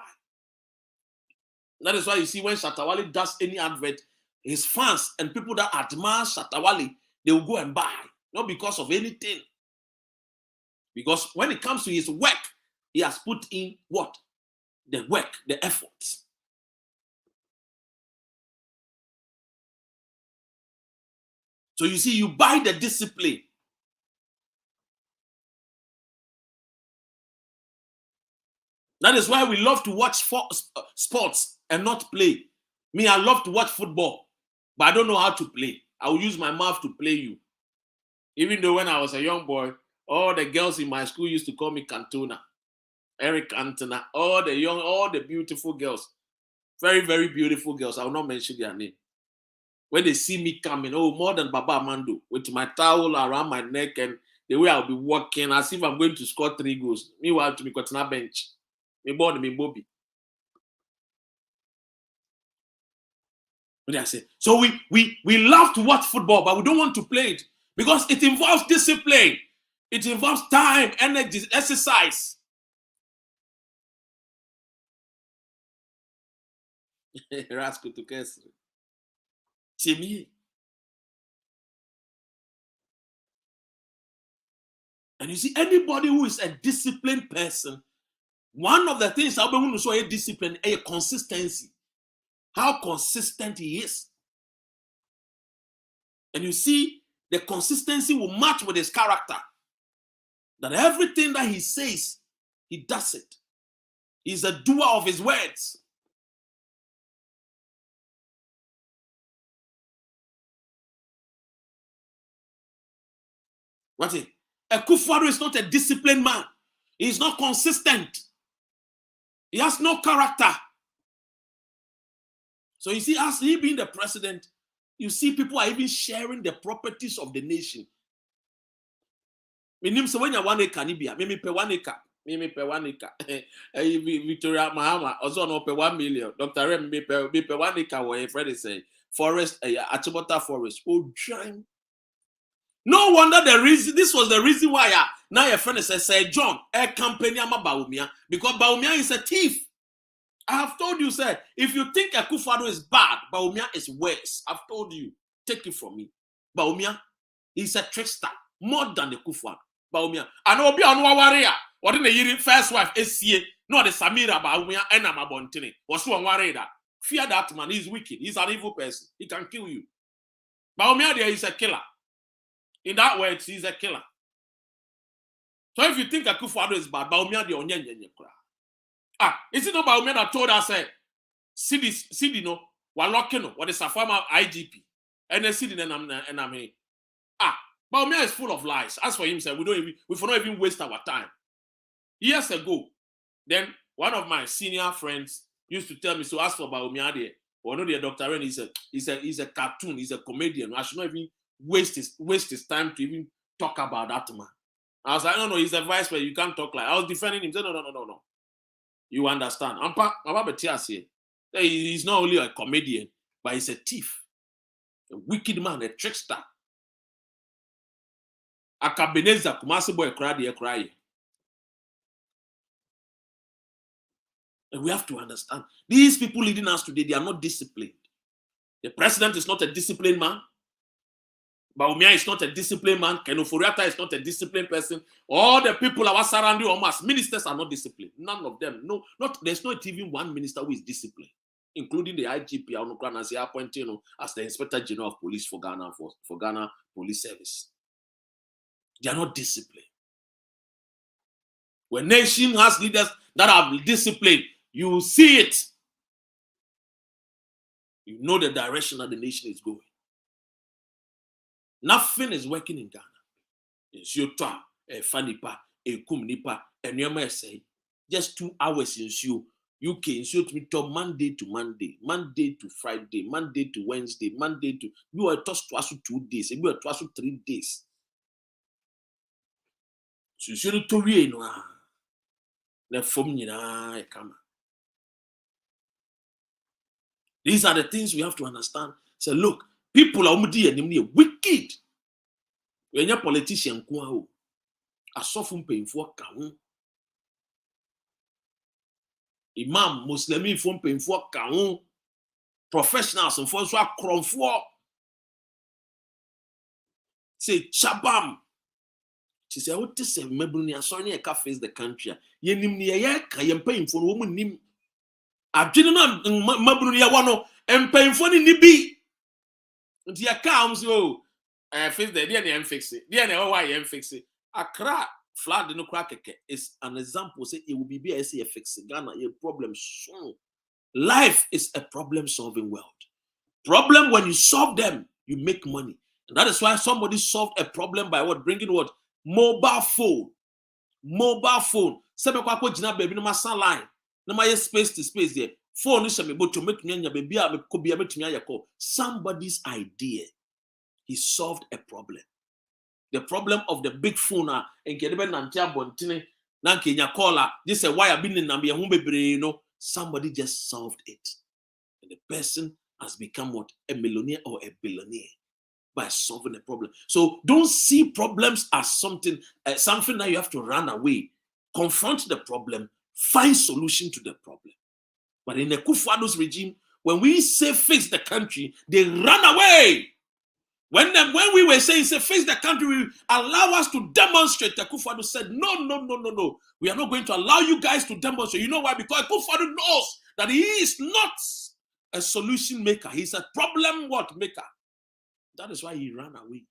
That is why you see when Shatta Wale does any advert, his fans and people that admire Shatta Wale, they will go and buy. Not because of anything. Because when it comes to his work, he has put in what? The work, the effort. So you see, you buy the discipline. That is why we love to watch sports and not play. Me, I love to watch football, but I don't know how to play. I will use my mouth to play you. Even though when I was a young boy, all the girls in my school used to call me Cantona, Eric Cantona, all the beautiful girls, very, very beautiful girls. I will not mention their name. When they see me coming, oh, more than Baba Amando, with my towel around my neck and the way I'll be walking as if I'm going to score 3 goals. Meanwhile, to me, got na bench. Me born, me Bobby. What did I say? So we love to watch football, but we don't want to play it because it involves discipline. It involves time, energy, exercise. Rasco to Kessler. And you see, anybody who is a disciplined person, one of the things I want to show a discipline, a consistency. How consistent he is. And you see, the consistency will match with his character. That everything that he says, he does it. He's a doer of his words. What is it? Akufo-Addo is not a disciplined man. He's not consistent. He has no character. So you see, as he being the president, you see people are even sharing the properties of the nation. Meaning, so when you want a canibia, maybe pay 1 acre, maybe pay 1 acre. Victoria Mahama also no pay 1 million. Dr. Rem pay 1 acre. Where Freddie say forest, Achibota forest. Oh, giant. No wonder this was the reason why now your friend says, John, a company ama Bawumia, because Bawumia is a thief. I have told you, sir, if you think Akufo-Addo is bad, Bawumia is worse. I've told you, take it from me. Bawumia is a trickster, more than the Akufo-Addo. Bawumia. And Obi Anwawaria, what in the year first wife is no the Samira Bawumia and Amabontini. Was one worried that. Fear that man, he's wicked, he's an evil person, he can kill you. Bawumia there is a killer. In that way, he's a killer. So if you think Akufo-Addo is bad, Bawumia the onyenye kura. Is it not Bawumia that told us, Sidi no, walking what is a former IGP, and then Sidi and I'm here. Bawumia is full of lies. As for himself, we don't even waste our time. Years ago, then one of my senior friends used to tell me, so ask for Bawumia there. Or no, Dr. Ren, he's a cartoon, he's a comedian. I should not even waste his time to even talk about that man. I was like, no, he's a vice president. You can't talk like. I was defending him. He said, no. You understand? He's not only a comedian, but he's a thief, a wicked man, a trickster. Akabeneza kumasi boy cry. And we have to understand, these people leading us today, they are not disciplined. The president is not a disciplined man. Bawumia is not a disciplined man. Ken Ofori-Atta is not a disciplined person. All the people that are surrounding us, ministers are not disciplined. None of them. There's not even one minister who is disciplined, including the IGP, appointed as the Inspector General of Police for Ghana for Ghana Police Service. They are not disciplined. When nation has leaders that are disciplined, you will see it. You know the direction that the nation is going. Nothing is working in Ghana. It's your time, a fanipa, a kumnipa, and your say just 2 hours in you. UK in you to me to Monday to Monday, Monday to Friday, Monday to Wednesday, Monday to you are tossed twice 2 days, and you are twice 3 days. So you should to read no. The form come. These are the things we have to understand. Say, look. People are wicked. When you're a politician, a soft pain for Kaun. Imam, Muslim from pain for Kaun. Professionals and for so crom for. Say, Chabam. She said, what is a Mebrunia? Sorry, I can't face the country. Yenimnia, I am paying for woman. Nim. I didn't know Mebrunia one and paying for the Nibi. Until you come, so face the DNA fix it. DNA why you fix it. Accra flood no crack is an example. Say it will be a fix Ghana a problem soon. Life is a problem-solving world. Problem when you solve them, you make money. And that is why somebody solved a problem by what? Bringing what? Mobile phone. Mobile phone. Sebe kwa jina baby no masa line. No my space to space there. Phone is me but to make me baby a me ko bia metumi ayeko. Somebody's idea. He solved a problem. The problem of the big phone and kedebe nante abontene na nkenya caller this a wire bin na be hu bebre no. Somebody just solved it. And the person has become what? A millionaire or a billionaire by solving a problem. So don't see problems as something that you have to run away. Confront the problem, find solution to the problem. But in the Kufuor's regime, when we say fix the country, they run away. When we were saying say fix the country, we allow us to demonstrate. The Kufuor said, no. We are not going to allow you guys to demonstrate. You know why? Because Kufuor knows that he is not a solution maker. He's a problem maker. That is why he ran away.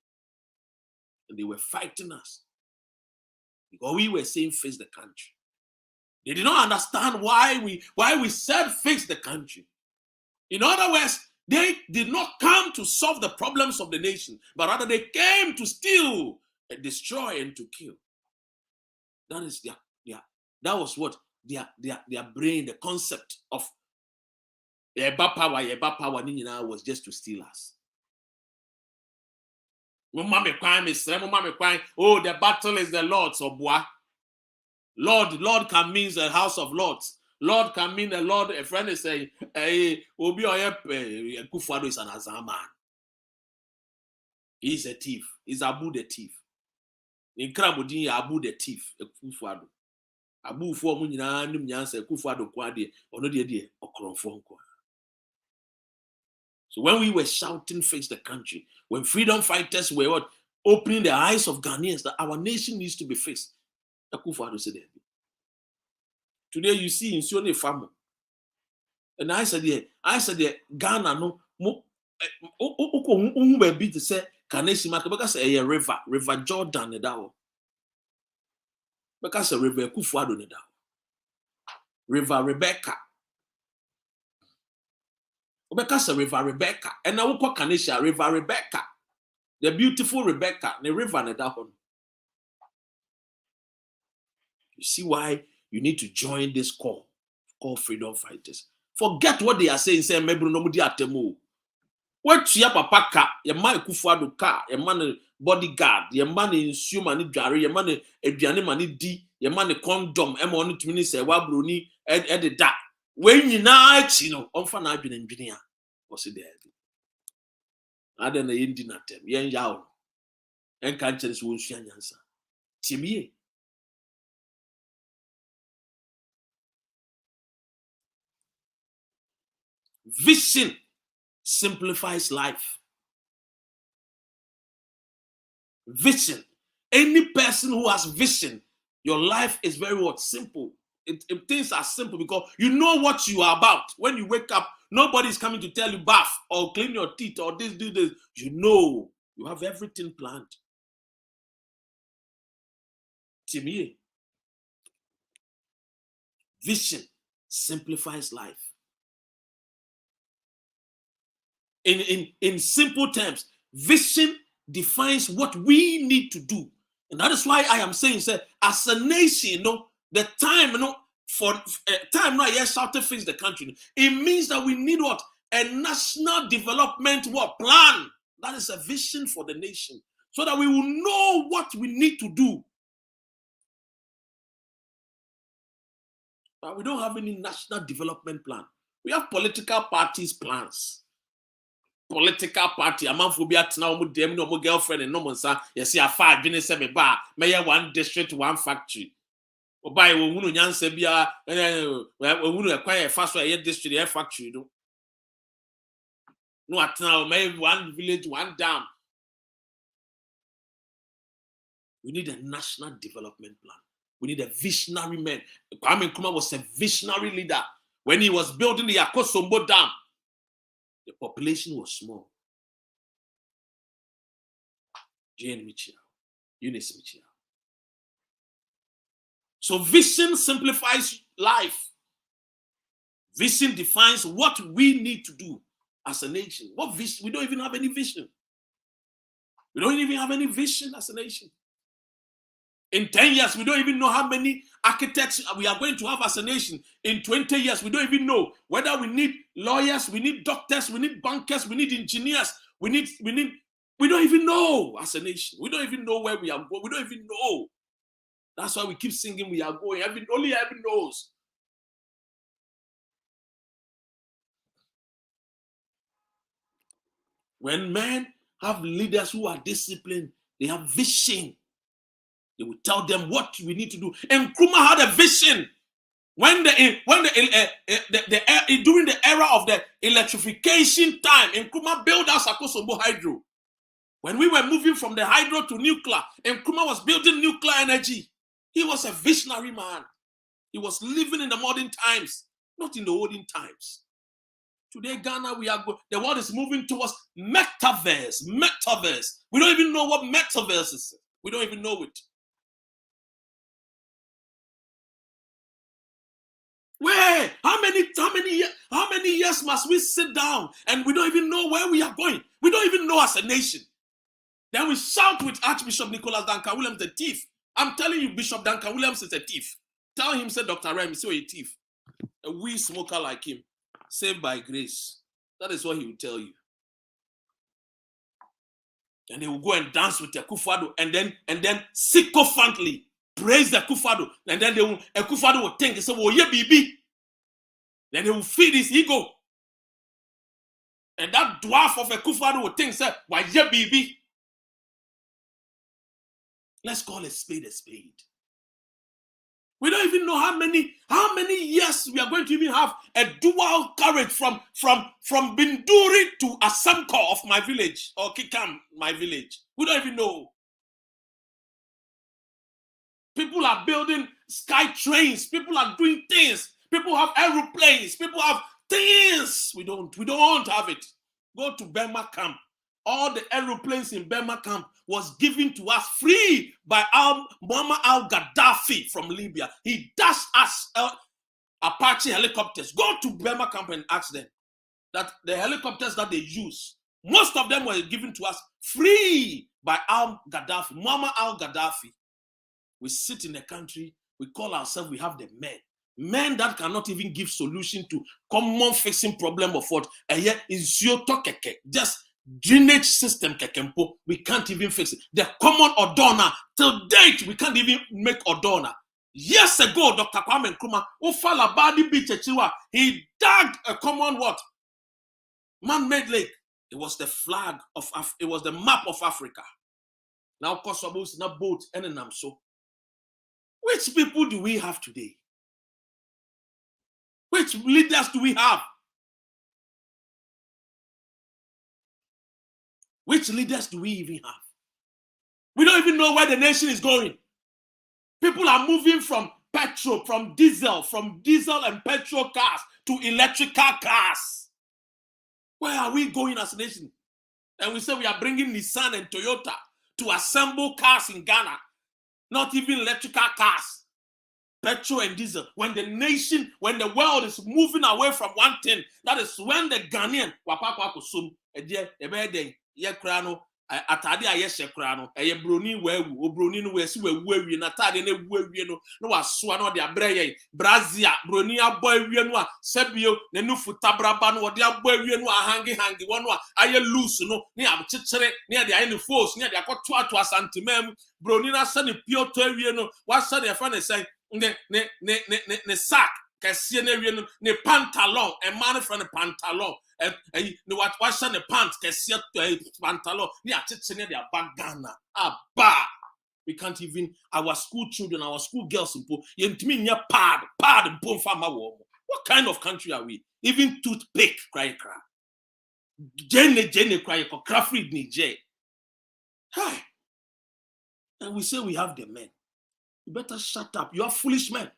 And they were fighting us. Because we were saying fix the country. They did not understand why we said fix the country. In other words, they did not come to solve the problems of the nation, but rather they came to steal and destroy and to kill. That is that was what their brain, the concept of yeba power was just to steal us. Oh, the battle is the Lord's, or boy. Lord can mean the house of lords. Lord can mean the Lord. A friend is saying, hey, Kufuor is an Azaman. He's a thief. He's Abu the thief. In Krabudin, Abu the thief, Kufuor. Abu for Munina, Numyansa, Kufuor, Quadi, or no dear, or Kronfonko. So when we were shouting, fix the country, when freedom fighters were what? Opening the eyes of Ghanaians that our nation needs to be fixed. Kufuor said that. Today you see in Sione farm. And I said, Ghana no be to say Kaneshima because a river Jordan edawo. Because a river Kufuor edawo. River Rebecca. Because a river Rebecca. And now we Kanesha River Rebecca. The beautiful Rebecca, the river edawo. You see why you need to join this call freedom fighters. Forget what they are saying. Say, "Mebru no mudi atemu." What your papa ka, your man Kufuor ka, your man bodyguard, your man insume mani jari, your man eduane mani di, your man condom. Emoni to me say wabruni ed da. When you na chino, onfa na adwene ndwene a. What's it there? Ada na yendi na tem. Yen yawo. En kan chere so wonsua nyansa. Tiemie. Vision simplifies life. Vision. Any person who has vision, your life is very simple. Things are simple because you know what you are about. When you wake up, nobody is coming to tell you bath or clean your teeth or this, do this. You know, you have everything planned. Timie. Vision simplifies life. In simple terms, vision defines what we need to do. And that is why I am saying, as a nation, the time, for time now, yes, how to fix the country. It means that we need what? A national development plan. That is a vision for the nation. So that we will know what we need to do. But we don't have any national development plan. We have political parties' plans. Political party, a man for be at now, no girlfriend and no one, sir. You see, a 5 minutes a bar, mayor 1 district, 1 factory. Or buy Wunu Yansebia, we acquire a fast way district, a factory. No, at now, maybe 1 village, 1 dam. We need a national development plan. We need a visionary man. Kwame Nkrumah was a visionary leader. When he was building the Akosombo Dam, the population was small. Jane Mitchell, Eunice Mitchell. So vision simplifies life. Vision defines what we need to do as a nation. What vision? We don't even have any vision. We don't even have any vision as a nation. In 10 years, we don't even know how many architects we are going to have as a nation. In 20 years, we don't even know whether we need lawyers, we need doctors, we need bankers, we need engineers, we don't even know as a nation. We don't even know where we are going. We don't even know. That's why we keep singing we are going. Only heaven knows. When men have leaders who are disciplined, they have vision. They will tell them what we need to do. And Nkrumah had a vision during the era of the electrification time. Nkrumah built us Akosobo Hydro. When we were moving from the hydro to nuclear, Nkrumah was building nuclear energy. He was a visionary man. He was living in the modern times, not in the olden times. Today, Ghana, the world is moving towards metaverse. Metaverse. We don't even know what metaverse is. We don't even know it. Where? How many years must we sit down and we don't even know where we are going? We don't even know as a nation. Then we shout with Archbishop Nicholas Duncan Williams, the thief. I'm telling you, Bishop Duncan Williams is a thief. Tell him, say Dr. Rem, say a thief. A weed smoker like him, saved by grace. That is what he will tell you. And they will go and dance with the Akufo-Addo and then sycophantly praise the Akufo-Addo. And then Akufo-Addo will think, say, well, yeah, baby. Then he will feed his ego. And that dwarf of Akufo-Addo will think, say, why, yeah, baby. Let's call a spade a spade. We don't even know how many years we are going to even have a dual carriage from Binduri to Asamko of my village or Kikam, my village. We don't even know. People are building sky trains. People are doing things. People have aeroplanes. People have things. We don't have it. Go to Burma camp. All the aeroplanes in Burma camp was given to us free by Muammar al-Gaddafi from Libya. He dashed us Apache helicopters. Go to Burma camp and ask them that the helicopters that they use, most of them were given to us free by al-Gaddafi, Muammar al-Gaddafi. We sit in a country, we call ourselves, we have the men. Men that cannot even give solution to common fixing problem of what? Just drainage system kekempo, we can't even fix it. The common Odona, till date, we can't even make Odona. Years ago, Dr. Kwame Nkrumah, Ufalabadi Beach, he dug a common what? Man-made lake. It was the flag of it was the map of Africa. Now, Kosovo is not boat and so. Which people do we have today? Which leaders do we have? Which leaders do we even have? We don't even know where the nation is going. People are moving from diesel and petrol cars to electrical cars. Where are we going as a nation? And we say we are bringing Nissan and Toyota to assemble cars in Ghana. Not even electrical cars. Petrol and diesel. When the world is moving away from one thing, that is when the Ghanaian atade a yeshe kra no eye broni wawu obroni no wesi wawu awie na atade na ewu awie no wasoa no de abreye brazia broni abo awie no a sebio na nufu tabraba no de abo awie no ahangi wono a aye loose no ne abchechere ne de aye ne force ne de akoto ato asantemam broni na se ne pioto awie no wa se de fa ne sen ne sack kese na awie no ne pantalon e man fra ne pantalon no what the pants pantalon we can't even our school children, our school girls pad what kind of country are we? Even toothpick cry Jenny cry Crafrid Niger. Hi. And we say we have the men. You better shut up. You are foolish men.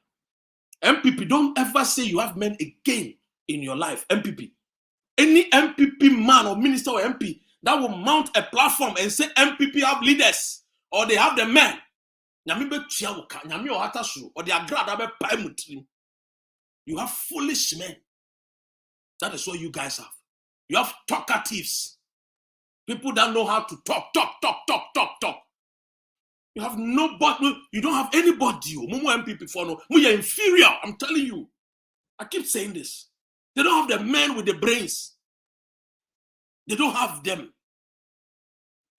MPP, don't ever say you have men again in your life. MPP. Any MPP man or minister or MP that will mount a platform and say MPP have leaders or they have the men, Nyame betua wo ka, nyame o hata so, or the agrada be pai mutrim. You have foolish men. That is what you guys have. You have talkatives. People that know how to talk. You have nobody, you don't have anybody. Mumu MPP for no, you are inferior. I'm telling you. I keep saying this. They don't have the men with the brains. They don't have them.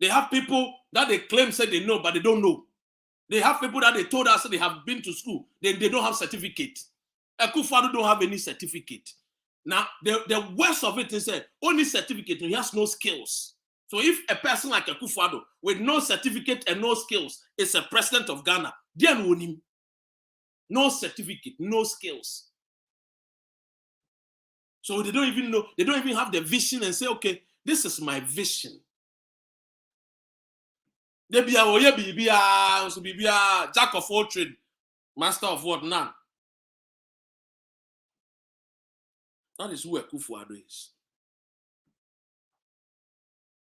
They have people that they claim say they know, but they don't know. They have people that they told us they have been to school. They don't have certificate. Akufo-Addo don't have any certificate. Now, the worst of it is that only certificate, he has no skills. So if a person like Akufo-Addo with no certificate and no skills is a president of Ghana, then won him. No certificate, no skills. So they don't even know, they don't even have the vision and say, okay, this is my vision. They be a jack of all trade, master of what none. That is who Akufo-Addo is.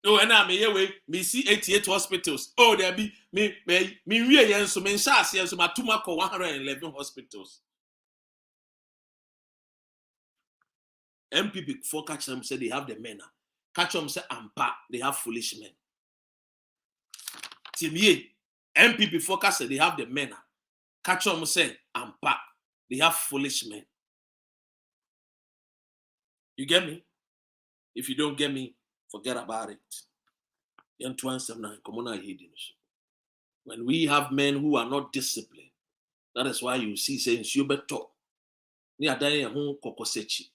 Oh, and I me see 88 hospitals. Oh, there be me so me shas so matuma ko 111 hospitals. MPP for catch them say they have the men. Catch them say ampa, they have foolish men. Timie, MPP focus say they have the men. Catch them say ampa, they have foolish men. You get me? If you don't get me, forget about it. When we have men who are not disciplined, that is why you see saying you better. Ni adane ho kokosechi.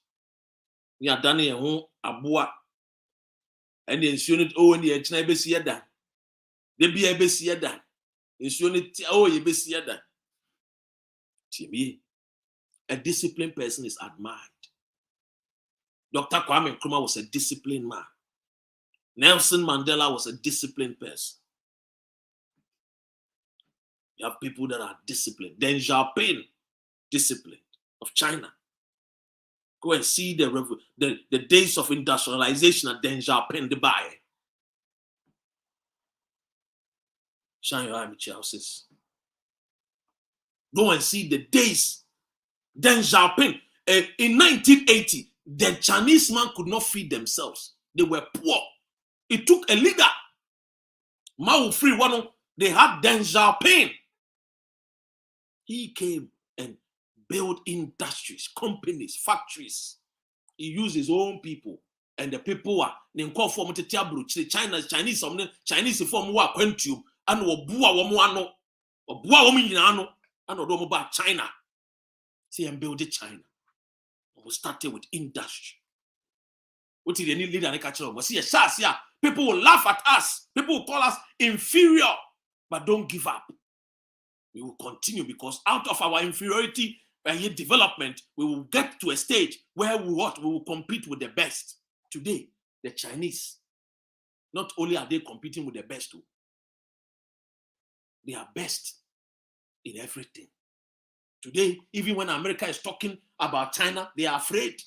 Ni adane ho aboa. And the insurance oh ni echina ebesi yeda. De bia ebesi yeda. Insurance oh ebesi yeda. Timie, a disciplined person is admired. Dr. Kwame Nkrumah was a disciplined man. Nelson Mandela was a disciplined person. You have people that are disciplined. Deng Xiaoping, disciplined, of China. Go and see the days of industrialization at Deng Xiaoping, Dubai. Shine your eye, Chelsea's. Go and see the days. Deng Xiaoping, in 1980, the Chinese man could not feed themselves. They were poor. It took a leader. Mao Free one. They had Deng Xiaoping. He came and built industries, companies, factories. He used his own people, and the people were Chinese form were quantum and China. See and build China. We started with industry. What did any leader catch on? See a people will laugh at us. People will call us inferior, but don't give up. We will continue because out of our inferiority and development, we will get to a stage where we will compete with the best. Today, the Chinese, not only are they competing with the best, they are best in everything. Today, even when America is talking about China, they are afraid.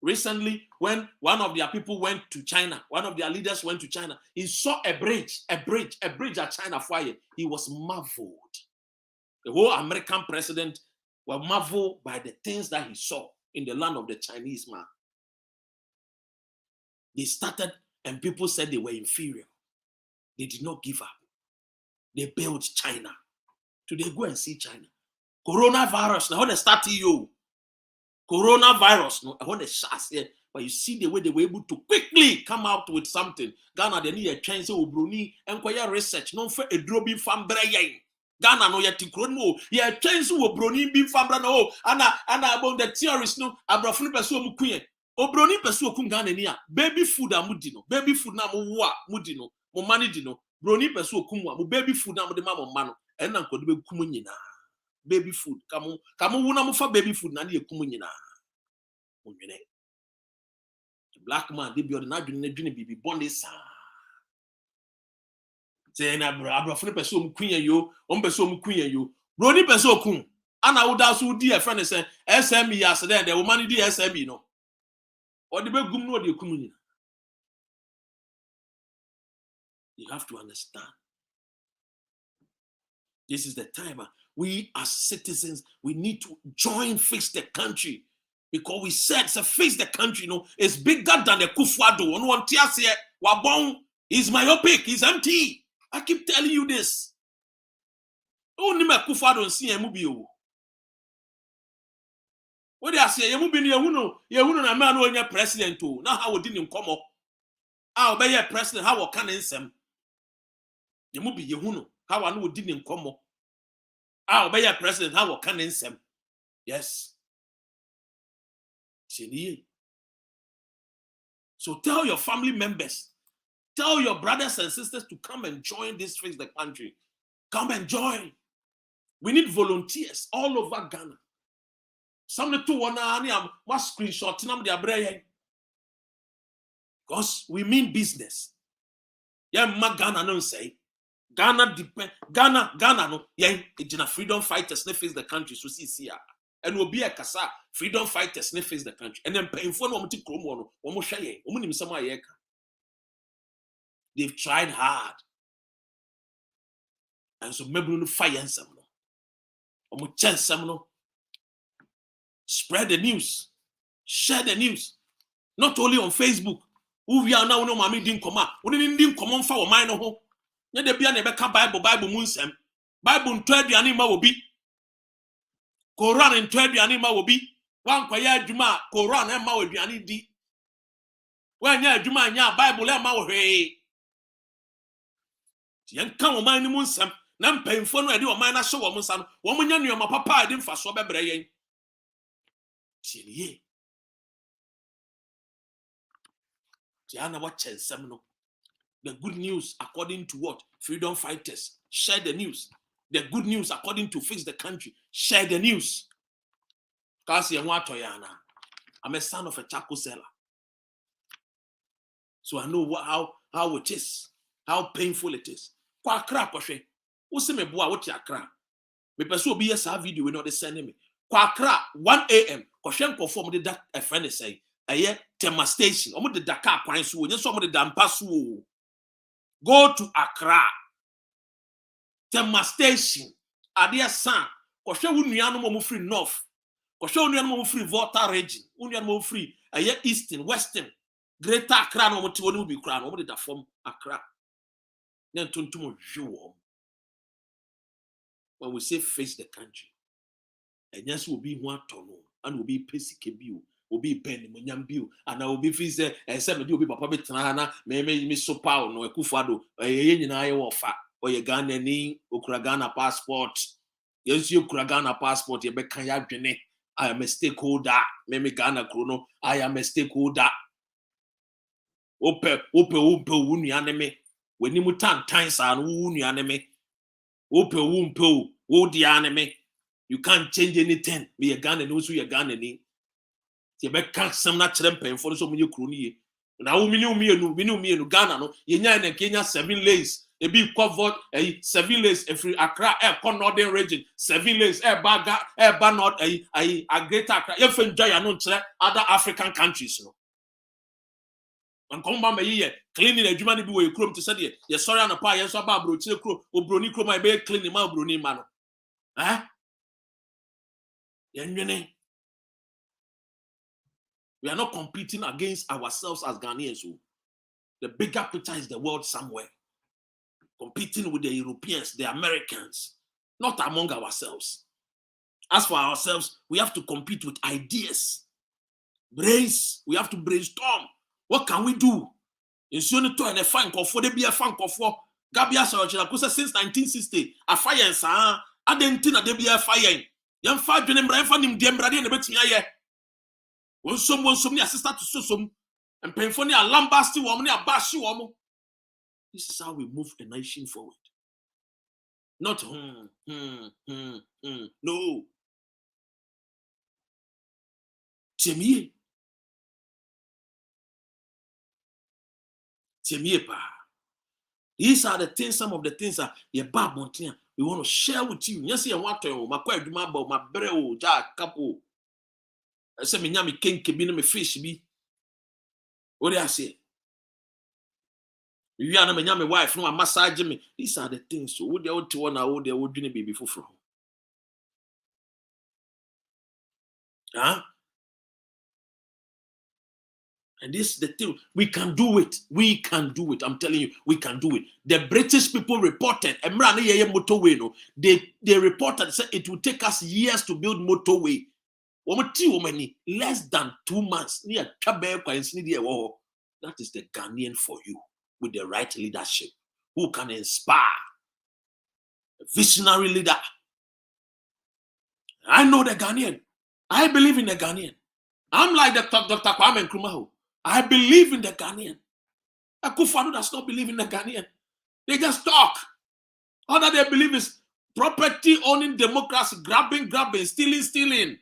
Recently, when one of their people went to China, one of their leaders went to China, he saw a bridge at China fire. He was marveled. The whole American president were marveled by the things that he saw in the land of the Chinese man. They started and people said they were inferior. They did not give up. They built China. Today, go and see China. Coronavirus, now they start you. Coronavirus, no, I want to shots here, but you see the way they were able to quickly come out with something. Ghana, they need a chance of Bruni and quite research. No for a drobi from Brayan. Ghana, no, yet to Crono. Yeah, chance of Bruni be from Brano. Anna about the theorists, no, Abrafuni Pesu Mukuye. Obroni Pesu Kungana, baby food, Amudino, baby food, Namu, Mudino, Momani Dino, Broni Pesu Kumwa, baby food, Namu de Mamma Mano, and Uncle Kumunina. Baby food. Come on, for baby food. Nani kumunina. The black man, they be ordinary baby born this. Say na abra fune person queen yo, on person queen yo. Broni person kun. Ana woda so di e friend say SME as then the woman di SME no. Or the begum no de kumunina. You have to understand. This is the time. We as citizens, we need to join Fix the Country. Because we said, so Fix the Country, it's bigger than the Kufuado. He's myopic, he's empty. I keep telling you this. Only my Kufuado and see Mubio. What they say, Yamuno, na man when you're president too. Now how didn't come up? I'll be your president, how can I sem? Yamubi Yahuno, how I know didn't come up. I'll be your president, how can I sem? Yes. So tell your family members, tell your brothers and sisters to come and join this Fix the Country. Come and join. We need volunteers all over Ghana. Some two one screenshot because we mean business. Yeah, Ghana no say. Ghana depend Ghana no yeah, it's freedom fighters they Fix the Country so see here. And will be a kasa freedom fighters they Fix the Country. And then paying for one they've tried hard. And so maybe no fire some no. Spread the news. Share the news. Not only on Facebook. Who we are now no mami didn't come out. We didn't come on for mine no. Yeah, they be an Bible munsem. Bible in 12 anima will be. Quran in 12 anima will be. One kwaya juma Quran emma will be ani di. When ya juma nya Bible emma will hey. Yan come mine munsem. Nam pay for no edi o mine show wo munsan. Wo munya nua ma papa edi mfa so bebre yen. Chiriye. Tiana what no. The good news according to what? Freedom fighters. Share the news. The good news according to Fix the Country. Share the news. Kasi I'm a son of a charcoal seller. So I know how it is. How painful it is. Kwa kra kwahwe. Use me boa what ya kra. Me person obi yes video we no dey send me. Kwa kra 1 a.m. Kwahwe nkofo mo that a friend say aye Tema station. Omo de Dakar kwan so onye so omo de Dampa so. Go to Accra. Tema station. Adia san. Kwahwe wo nuanom omo free north. Kwahwe wo nuanom omo free Volta region. Wo nuanom omo free aye eastern, western. Greater Accra no omo ti woni bi kra no omo de da form Accra. Then tuntum jo. When we say Fix the Country, and yes, will be one tono, and will be pesike bio, will be penny munyam bio, and I will be fees and 7 will be papa betrana, me so power no Kufuado, a yen in Iowa or your Ghana ni Ghana passport. Yes, you Ghana passport, you be kaya jene. I am a stakeholder, me Ghana chrono, I am a stakeholder. Ope, uni anime. When you mutan times and uni anime. Ope, wo the anime. You can't change anything. Me a Ghana knows we a Ghana ni. You be can't some natural pain for so many crony. Now me no Ghana no. Yenya in Kenya 7 lays. A big covered 7 lays every Accra northern region. 7 lays Baga Banot a greater Accra. If enjoy other African countries no. And come back here, cleaning a Germany be where chrome to say, yes, sorry, and a pie, yes, about brochi crow, or brony crow, my bed cleaning my brony man. Eh? We are not competing against ourselves as Ghanaians. The bigger picture is the world somewhere. Competing with the Europeans, the Americans, not among ourselves. As for ourselves, we have to compete with ideas. Brains, we have to brainstorm. What can we do? In Sony to and a fine for the be a fun for Gabia since 1960. A fire and sa Adentina de be a fire. Young fire and him Dembradi and the Betia. When someone assistant to some and Penfonia Lambasti woman, a bashi woman. This is how we move a nation forward. Not no. Timmy. These are the things, some of the things that we want to share with you. Yes, you want to my breo, jack, couple. I said, me nyami king kibino me fish be. What do I say? You are my wife, no, massage me. These are the things. So, would they out to 1 hour, they would be before from? Huh? And this is the thing. We can do it. We can do it. I'm telling you, we can do it. The British people reported, they reported, said it will take us years to build motorway. Less than 2 months. That is the Ghanaian for you, with the right leadership, who can inspire a visionary leader. I know the Ghanaian. I believe in the Ghanaian. I'm like Dr. Kwame Nkrumah. I believe in the Ghanaian. Akufo-Addo does not believe in the Ghanaian. They just talk. All that they believe is property owning democracy, grabbing, stealing.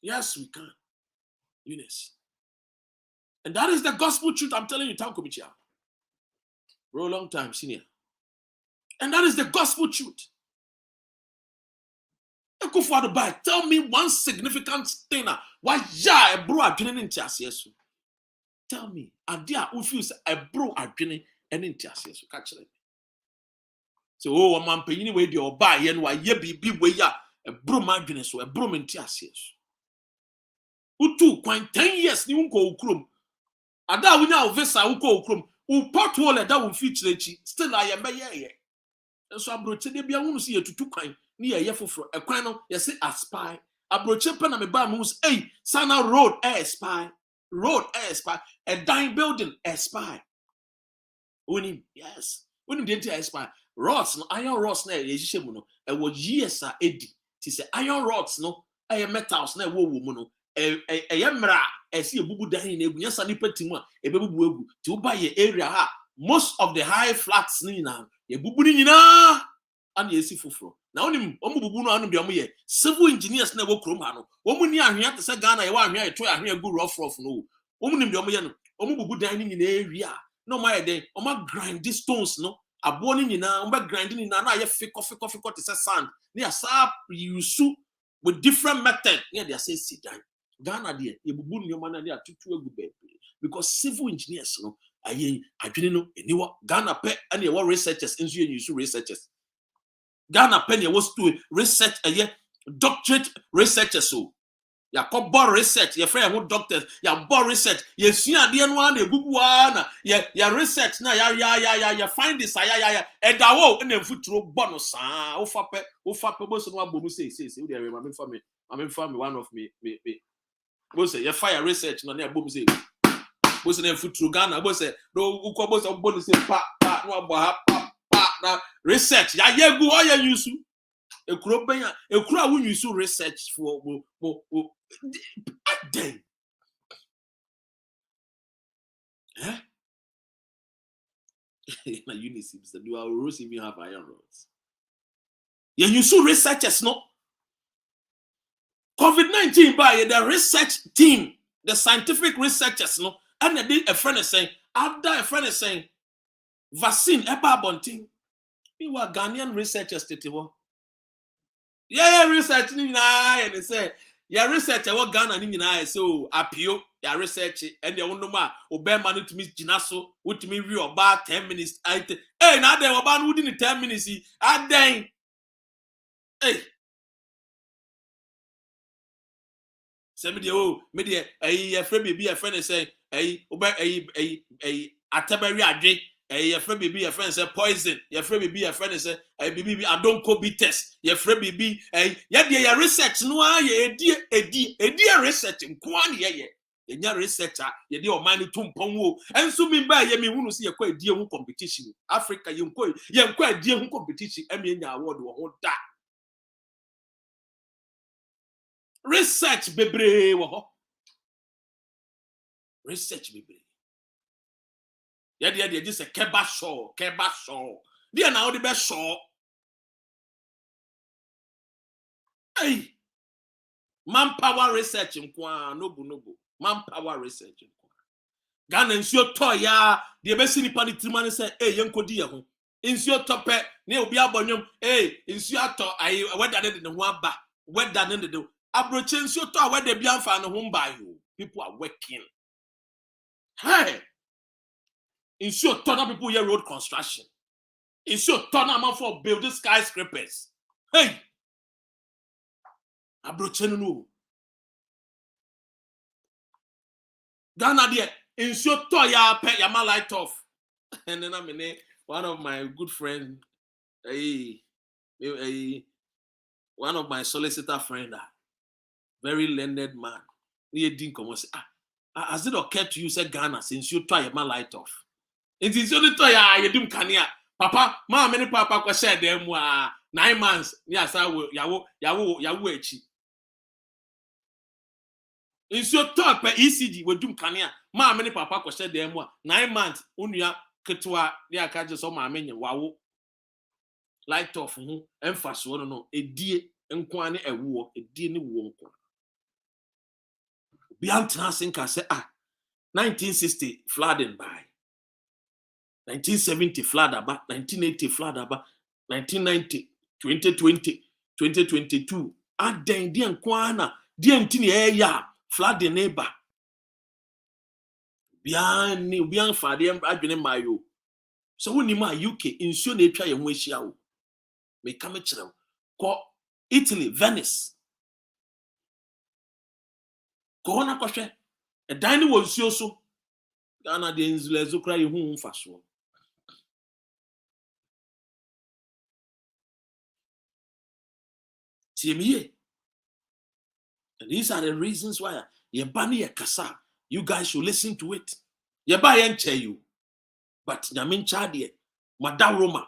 Yes, we can. Eunice. And that is the gospel truth. I'm telling you, Tanko Bichia. For a long time, senior. And that is the gospel truth. Akufo-Addo, tell me one significant thing. Why a bro adwene ne ntiaseso? Tell me, adia who feels a bro adwene and ntiaseso? Catch it. So, oh, man, penny way the oba yen wa ye bibi way ya a bro adwene so a bro ntiaseso. Utu kwan 10 years ni unko ukrum. Ada wunya ovesa unko ukrum. U pothole da won feature echi. Still I am ye. So abroche de bia hunu si yetutu kwan ni ye foforo. E kwan no ye say aspire. Abroche pe na me ba mu say sana road aspire. Road aspire. A dying building aspire. Unim, yes. Unim de aspire. Rods no iron rods na ye hihye mu no. E wo years a edi. Ti say iron rods no aye metals na wo mu no. Yemra esi ebubu dan na egunya sani petimu a ebebubu egu ti uba ye area ha most of the high flats ni na ebubu ni nyina and yesi foforo na onim omububu no anu de omo ye civil engineers na wo krom ha no omu ni ahwea te se Ghana ye wa ahwea ye to ahwea gu rough no omu nim de omo ye no omububu dan ni nyina area no ma ye den omo grind these stones no abo ni nyina omo grind ni na ye fiko te se sand na ya sa yusu with different method yeah they say sit down Ghana there, because civil engineers, no, I didn't know anyone. Ghana pay and your researchers, and you researchers. Ghana pay was to research a year, doctorate researchers. So, ya call research, your friend who doctors, ya bore research, you see a dear one, a good one, ya research, na ya find this, and that will and then foot through bonus, Ufape, most of what Bobu says, I'm family, one of me. Boss say, fire research, no near boom say. Boss say, foot through Ghana. Boss say, no, boss of bonus say, pa, now research. Ya go, all ya use. A crop, a crowd will use research for then. Eh? Na Eunice seems to do our rules if you have iron rods. Ya use researchers, no? COVID-19 by the research team, the scientific researchers, no, and they did a friend is saying, after a friend is saying, vaccine, bunting. We were Ghanaian researchers, yeah, research, and they say, yeah, research, what Ghana, so appeal, yeah, research, and the one ma, Obama to Miss Jinaso, would me real about 10 minutes. Hey, now they were about within 10 minutes, and then, hey. Say media a friend be a friend say a atabari adwe a friend be a friend say poison your friend be a friend say a bibi I don't go be test your friend be a ya research no edi research nkwani ye nya researcher ye dey o man to mpon wo enso mi ba ye mi hunu se ye kwa edi hu competition Africa ye kwa edi hu competition emi nya award wo ho da. Research bebre wo research bebre ya just a keba show dia na wo de be show hey manpower research nkwa nobu manpower research nkwa Ghana nsio to ya de be si nipa ni trimane say eh yenkodi ye ho nsio tope ne obi abonwom eh nsio ato ai weda ne de ho aba weda ne de abroche nsio to weda bia mfa ne ho mba yo people are working hey Ensure ton people here road construction. Ensure ton amount for building skyscrapers. Hey, Abrochenu. Ghana there. Ensure to ya pay ya my light off. And then one of my good friends, one of my solicitor friend, very learned man. Has it occurred to you, say Ghana, since you try my light off? It is only to you do kania. Papa, ma many papa ko share them 9 months. Yes, I will yawo echi. In so talk per ECG we do kania. Ma many papa ko share them 9 months. Unuya ketwa ya ka je so ma menye wawo. Light off emphasis no edie nko ane ewo edie ne wo nko. Biantra sinka say 1960 flooding by 1970 flood about 1980 flood about 1990 2020 2022 aden die nkwana die ntini ya flood neighbor bian fade adwene mayo so woni ma UK insuo na etwa ye ho ahia wo me ka me kire ko Italy Venice ko na kwhwe edan ni wo nsuo so Ghana de nzule zokra ye hu mfaso. And these are the reasons why Yebani Kasa, you guys should listen to it. Yebayen tell you, but Yamin Chadie, Madaroma,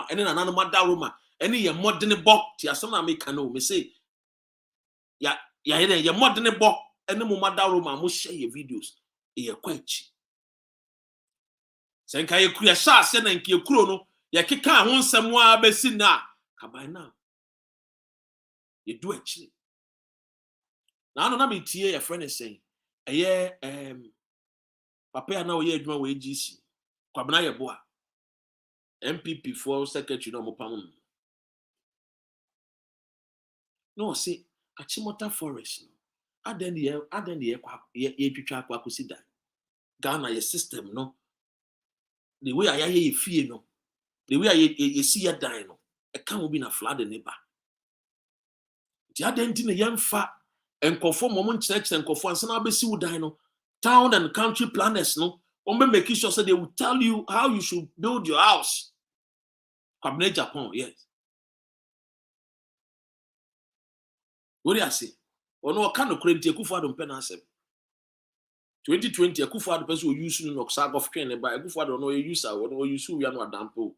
and then another Madaroma, any your modern book, Tiasana Mekano, me say, your modern book, and the Madaroma must share your videos, your quench. Senka you create sha send and your chrono, ya kika won somewhere besina. Kabay now. You do actually. Now, I'm not a friend is saying, Papa, now you're doing AGC. Kwabna boa. MPP for secretary no mopam. No, see, Achimota Forest. Aden the twitwa kwa kusida. Ghana your system no. The way I hear fear no. The way I see ya die no. E can be na flood neighbor. The aden na yamfa enkofo momon church enkofo ansa na besi wudan no. Town and country planners no. Making sure so they will tell you how you should build your house. Cabinet Japan, yes. What do I say? Or no kind of credit Kufa don't pen answer. 2020, Kufa the person who use no sack of train by Kufa don't know you use or no use we are not dampo.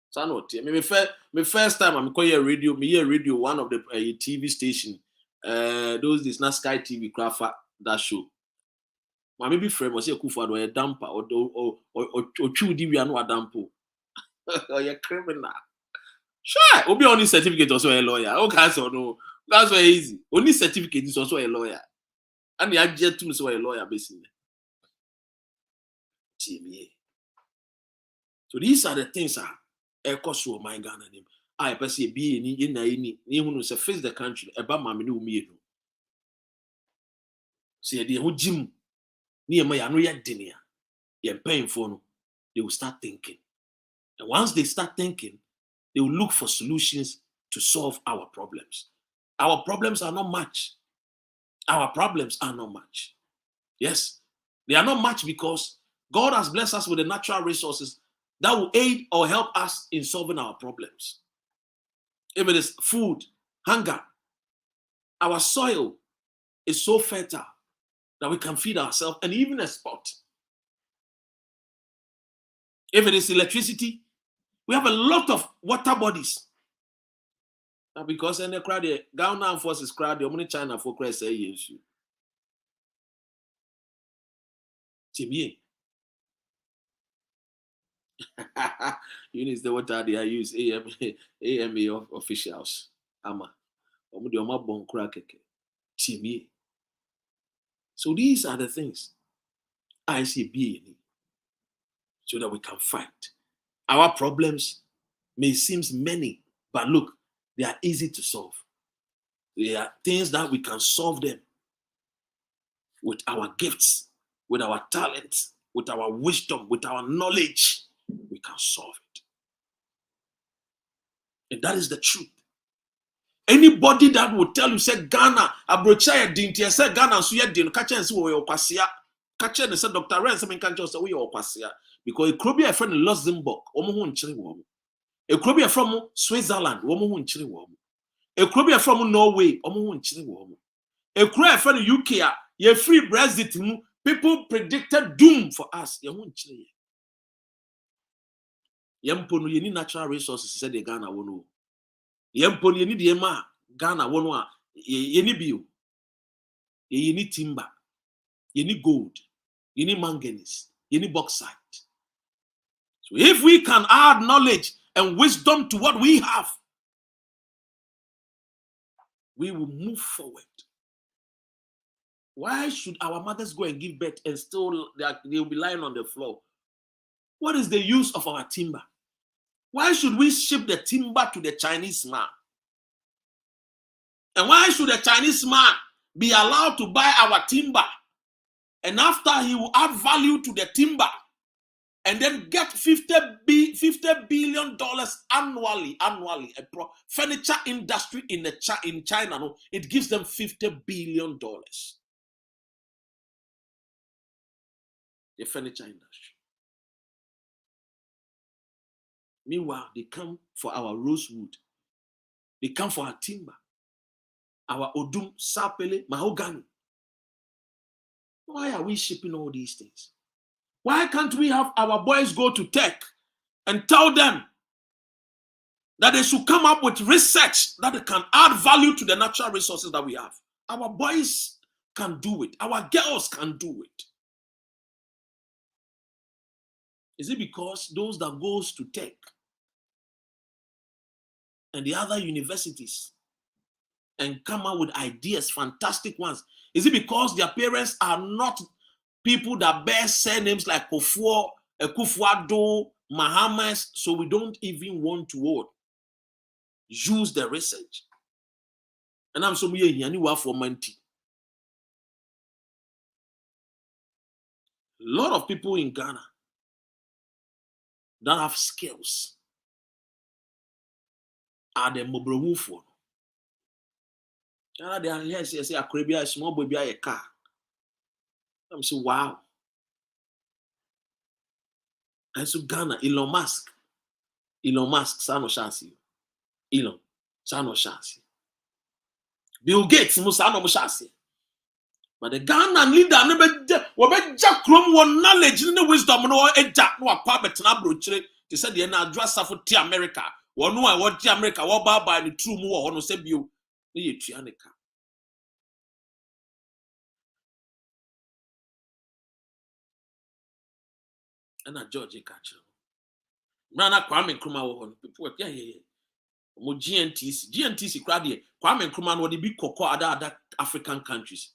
So not me first time I'm calling a radio, one of the TV station. Those days not Sky TV craft that show. My maybe friend was a Kufa or a damper or two we are not dampo. Or you're criminal. Sure, Obi only certificate also a lawyer. Okay, so no, that's very easy. Only certificate is also a lawyer, and the adject to so a lawyer basically. So these are the things a cost of my Ghana name. I perceive be in who face the country about my new me. See the whole gym near my annual dinner. You're paying for no, they will start thinking, and once they start thinking, they will look for solutions to solve our problems. Our problems are not much. Our problems are not much. Yes, they are not much because God has blessed us with the natural resources that will aid or help us in solving our problems. If it is food, hunger, our soil is so fertile that we can feed ourselves and even export. If it is electricity, we have a lot of water bodies. Now because in the crowd, Ghana forces crowd, the only China for Christ say yes. You know the water they use AMA officials. So these are the things I see being so that we can fight. Our problems may seem many, but look, they are easy to solve. They are things that we can solve them with our gifts, with our talents, with our wisdom, with our knowledge, we can solve it. And that is the truth. Anybody that will tell you, say Ghana, Abrochaya Dinti, say Ghana, so you didn't catch and see where you're Kwasia. Catch and say Dr. Ren, some can't just say we are Kwasia. Because it could be a friend in Luxembourg, Omo Chile woman. It could be a from Switzerland, Omo Chile woman. It could be a from Norway, Omo Chile woman. It could be a friend in UK, ye free Brexit, people predicted doom for us. You won't Chile. Yempono, you need natural resources, said the Ghana wonu. Yempono, you need the Ema, Ghana wonu. You need bio. You need timber. You need gold. You need manganese. You need bauxite. So if we can add knowledge and wisdom to what we have, we will move forward. Why should our mothers go and give birth and still they'll be lying on the floor? What is the use of our timber? Why should we ship the timber to the Chinese man? And why should the Chinese man be allowed to buy our timber? And after he will add value to the timber and then get $50 billion annually. A furniture industry in China, no, it gives them $50 billion. The furniture industry. Meanwhile, they come for our rosewood. They come for our timber. Our odum, sapele, mahogany. Why are we shipping all these things? Why can't we have our boys go to tech and tell them that they should come up with research that can add value to the natural resources that we have? Our boys can do it. Our girls can do it. Is it because those that goes to tech and the other universities and come out with ideas, fantastic ones? Is it because their parents are not people that bear surnames like Kofuor, Kufuado, Mahamas, so we don't even want to use the research? And I'm so here for money. A lot of people in Ghana that have skills are the mobile for. They are here, say a Caribbean small baby a car. I'm so wow. And so Ghana, Elon Musk, Sano Shansi. Elon, Sano Shansi. Bill Gates, Musano Shansi. But the Ghana leader never jack room one knowledge in the wisdom no a jack no apartment na brochire. They said they na address for T America. One no I want T America, what by the true more no say bio. Ni Trianica. And a George catcher. Nana Kwame Nkrumah on people were yeah. Mo GNTC crowd here. Kwame Nkrumah what the big cocoa other African countries.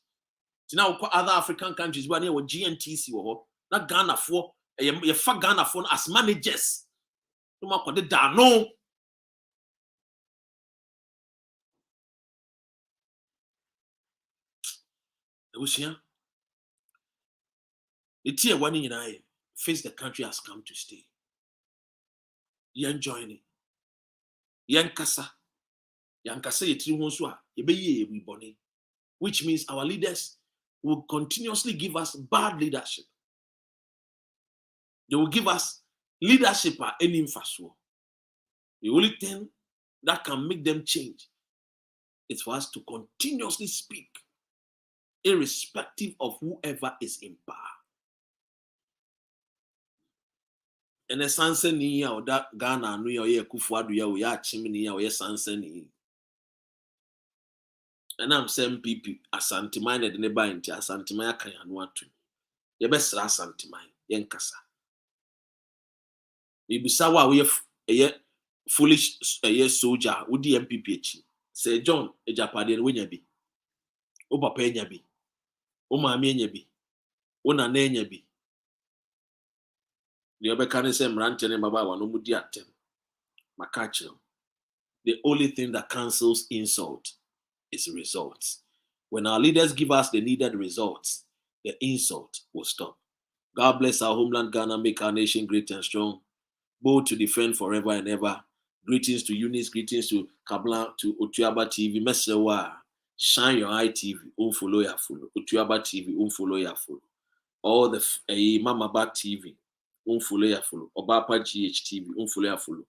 Now other African countries where they were GNTC or not Ghana for a fat Ghana for as managers. No matter the no. It was here. The tier one in I face the country has come to stay. Yan joining. Yan kasa. Yan kasa ye tri wonswa. Ye be ye we boni. Which means our leaders will continuously give us bad leadership. They will give us leadership at any infrastructure. The only thing that can make them change is for us to continuously speak, irrespective of whoever is in power. And the Sansani or that Ghana, New York, Kufuadu, ya Chimney, or yes, Sansani. And I'm saying people asantimine de ne ba nti asantimine kan anu atu ye be sra asantimine ye nkasa e bisa wa ye foolish soldier wodi MPP echi say John ejapade no wenya bi o papa enya bi o maami enya bi o nana enya bi the obeka say mrante ne baba wa no mudi atem makache. The only thing that cancels insult is results. When our leaders give us the needed results, the insult will stop. God bless our homeland, Ghana, make our nation great and strong, bold to defend forever and ever. Greetings to Eunice, greetings to Kabla, to Otuaba TV, Mesewa, Shine Your Eye TV, unfollow ya follow, Otuaba TV, unfollow ya follow, all the Mama Bat TV, unfollow ya follow, Obapa GH TV, unfollow ya follow,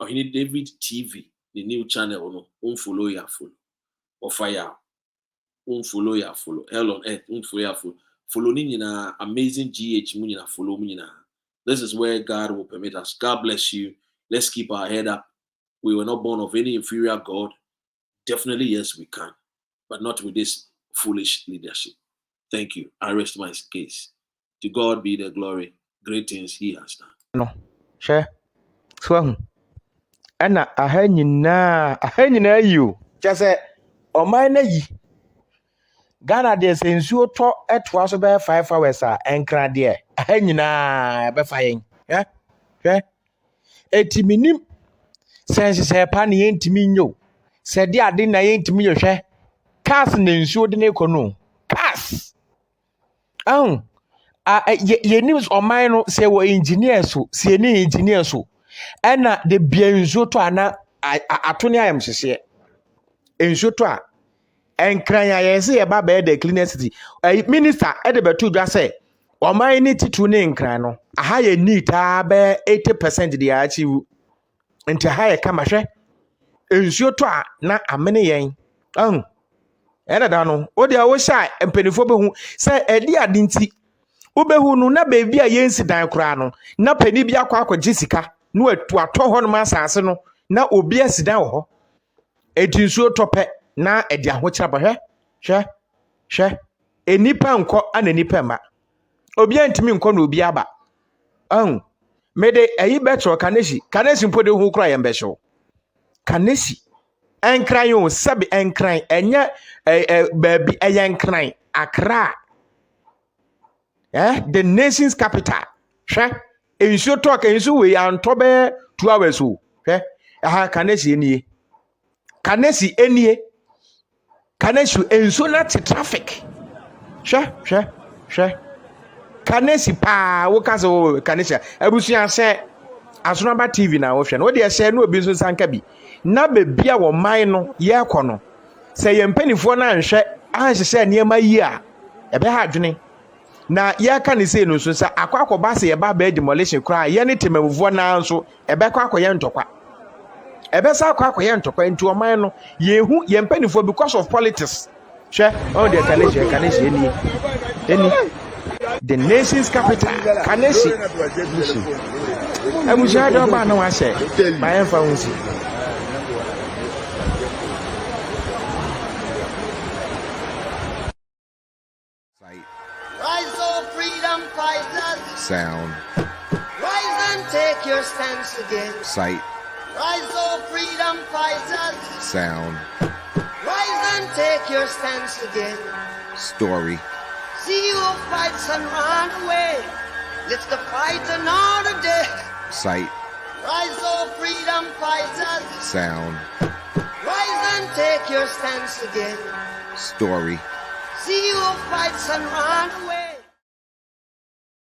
Ohini David TV, the new channel, no, unfollow ya follow, Ofaya, unfollow ya follow, Hell on Earth, unfollow ya follow, follow nina amazing GH, munina follow munina. This is where God will permit us. God bless you. Let's keep our head up. We were not born of any inferior God. Definitely, yes, we can. But not with this foolish leadership. Thank you. I rest my case. To God be the glory. Great things he has done. No. Share. So, Anna, I heard you. Just say, oh, my nay. Ghana, there's a zoo talk at was about 5 hours, and cry dear. I heard you now, be fine. Yeah? Yeah? Minim. Sense say pani ain't me no. Said the adin I ain't me yo share. Cast in so the nekono. Cast. Ye news on mine say we engineers so, see any engineers so. And the bienzo to ana atoni am sese. Enso to a enkran ya say eba be the cleanest minister e de betu dwa say o man ni titu ne enkran no aha ye need be 80% dey achieve. Nti ha ye kama hwe ensuo to a na amene yen ena da no o dia wo sha empenifo behu se edi ade nti wo behu no na beebi a yen sidan kura no na pani bi akwa gisika no atu ato ho no asase no na obi asidan wo ho edi nsuo tope na edi ahokyera ba hwe enipa nko ana enipa ma obi antimi nko na obi aba mede ayi betro kanesi mpode hu kura yembehyo kanesi enkran yo sabi enkran enya baby eyenkran Accra the nation's capital hwe enso talk enso we antobe 2 hours o hwe aha kanesi enie kanesi enso na traffic hwe kanesi pa wo kase wo kanesi abusuan se Asonaba TV na wo hwe no de se no obi so sanka bi na bebia wo man no ye kono se ye mpanifo na nhwe anhye niema yi a ebe ha adwene na ye ka ne se no so sa akwakoba se ye ba ba demolition kra ye ne temamufo na nso ebe kwakoye ntokwa ebe sa kwakoye ntokwa nti o man no ye hu ye mpanifo because of politics hwe on de kanesi eni the nation's capital kanesi amusha do ba na wa se ma en fa hunsi rise up freedom fighters sound rise and take your stance again sight rise up freedom fighters sound rise and take your stance again story see you fights and run away. Let's the fight another day. sight Rise up, freedom fighters. sound Rise and take your stance again. story See you fights and run away.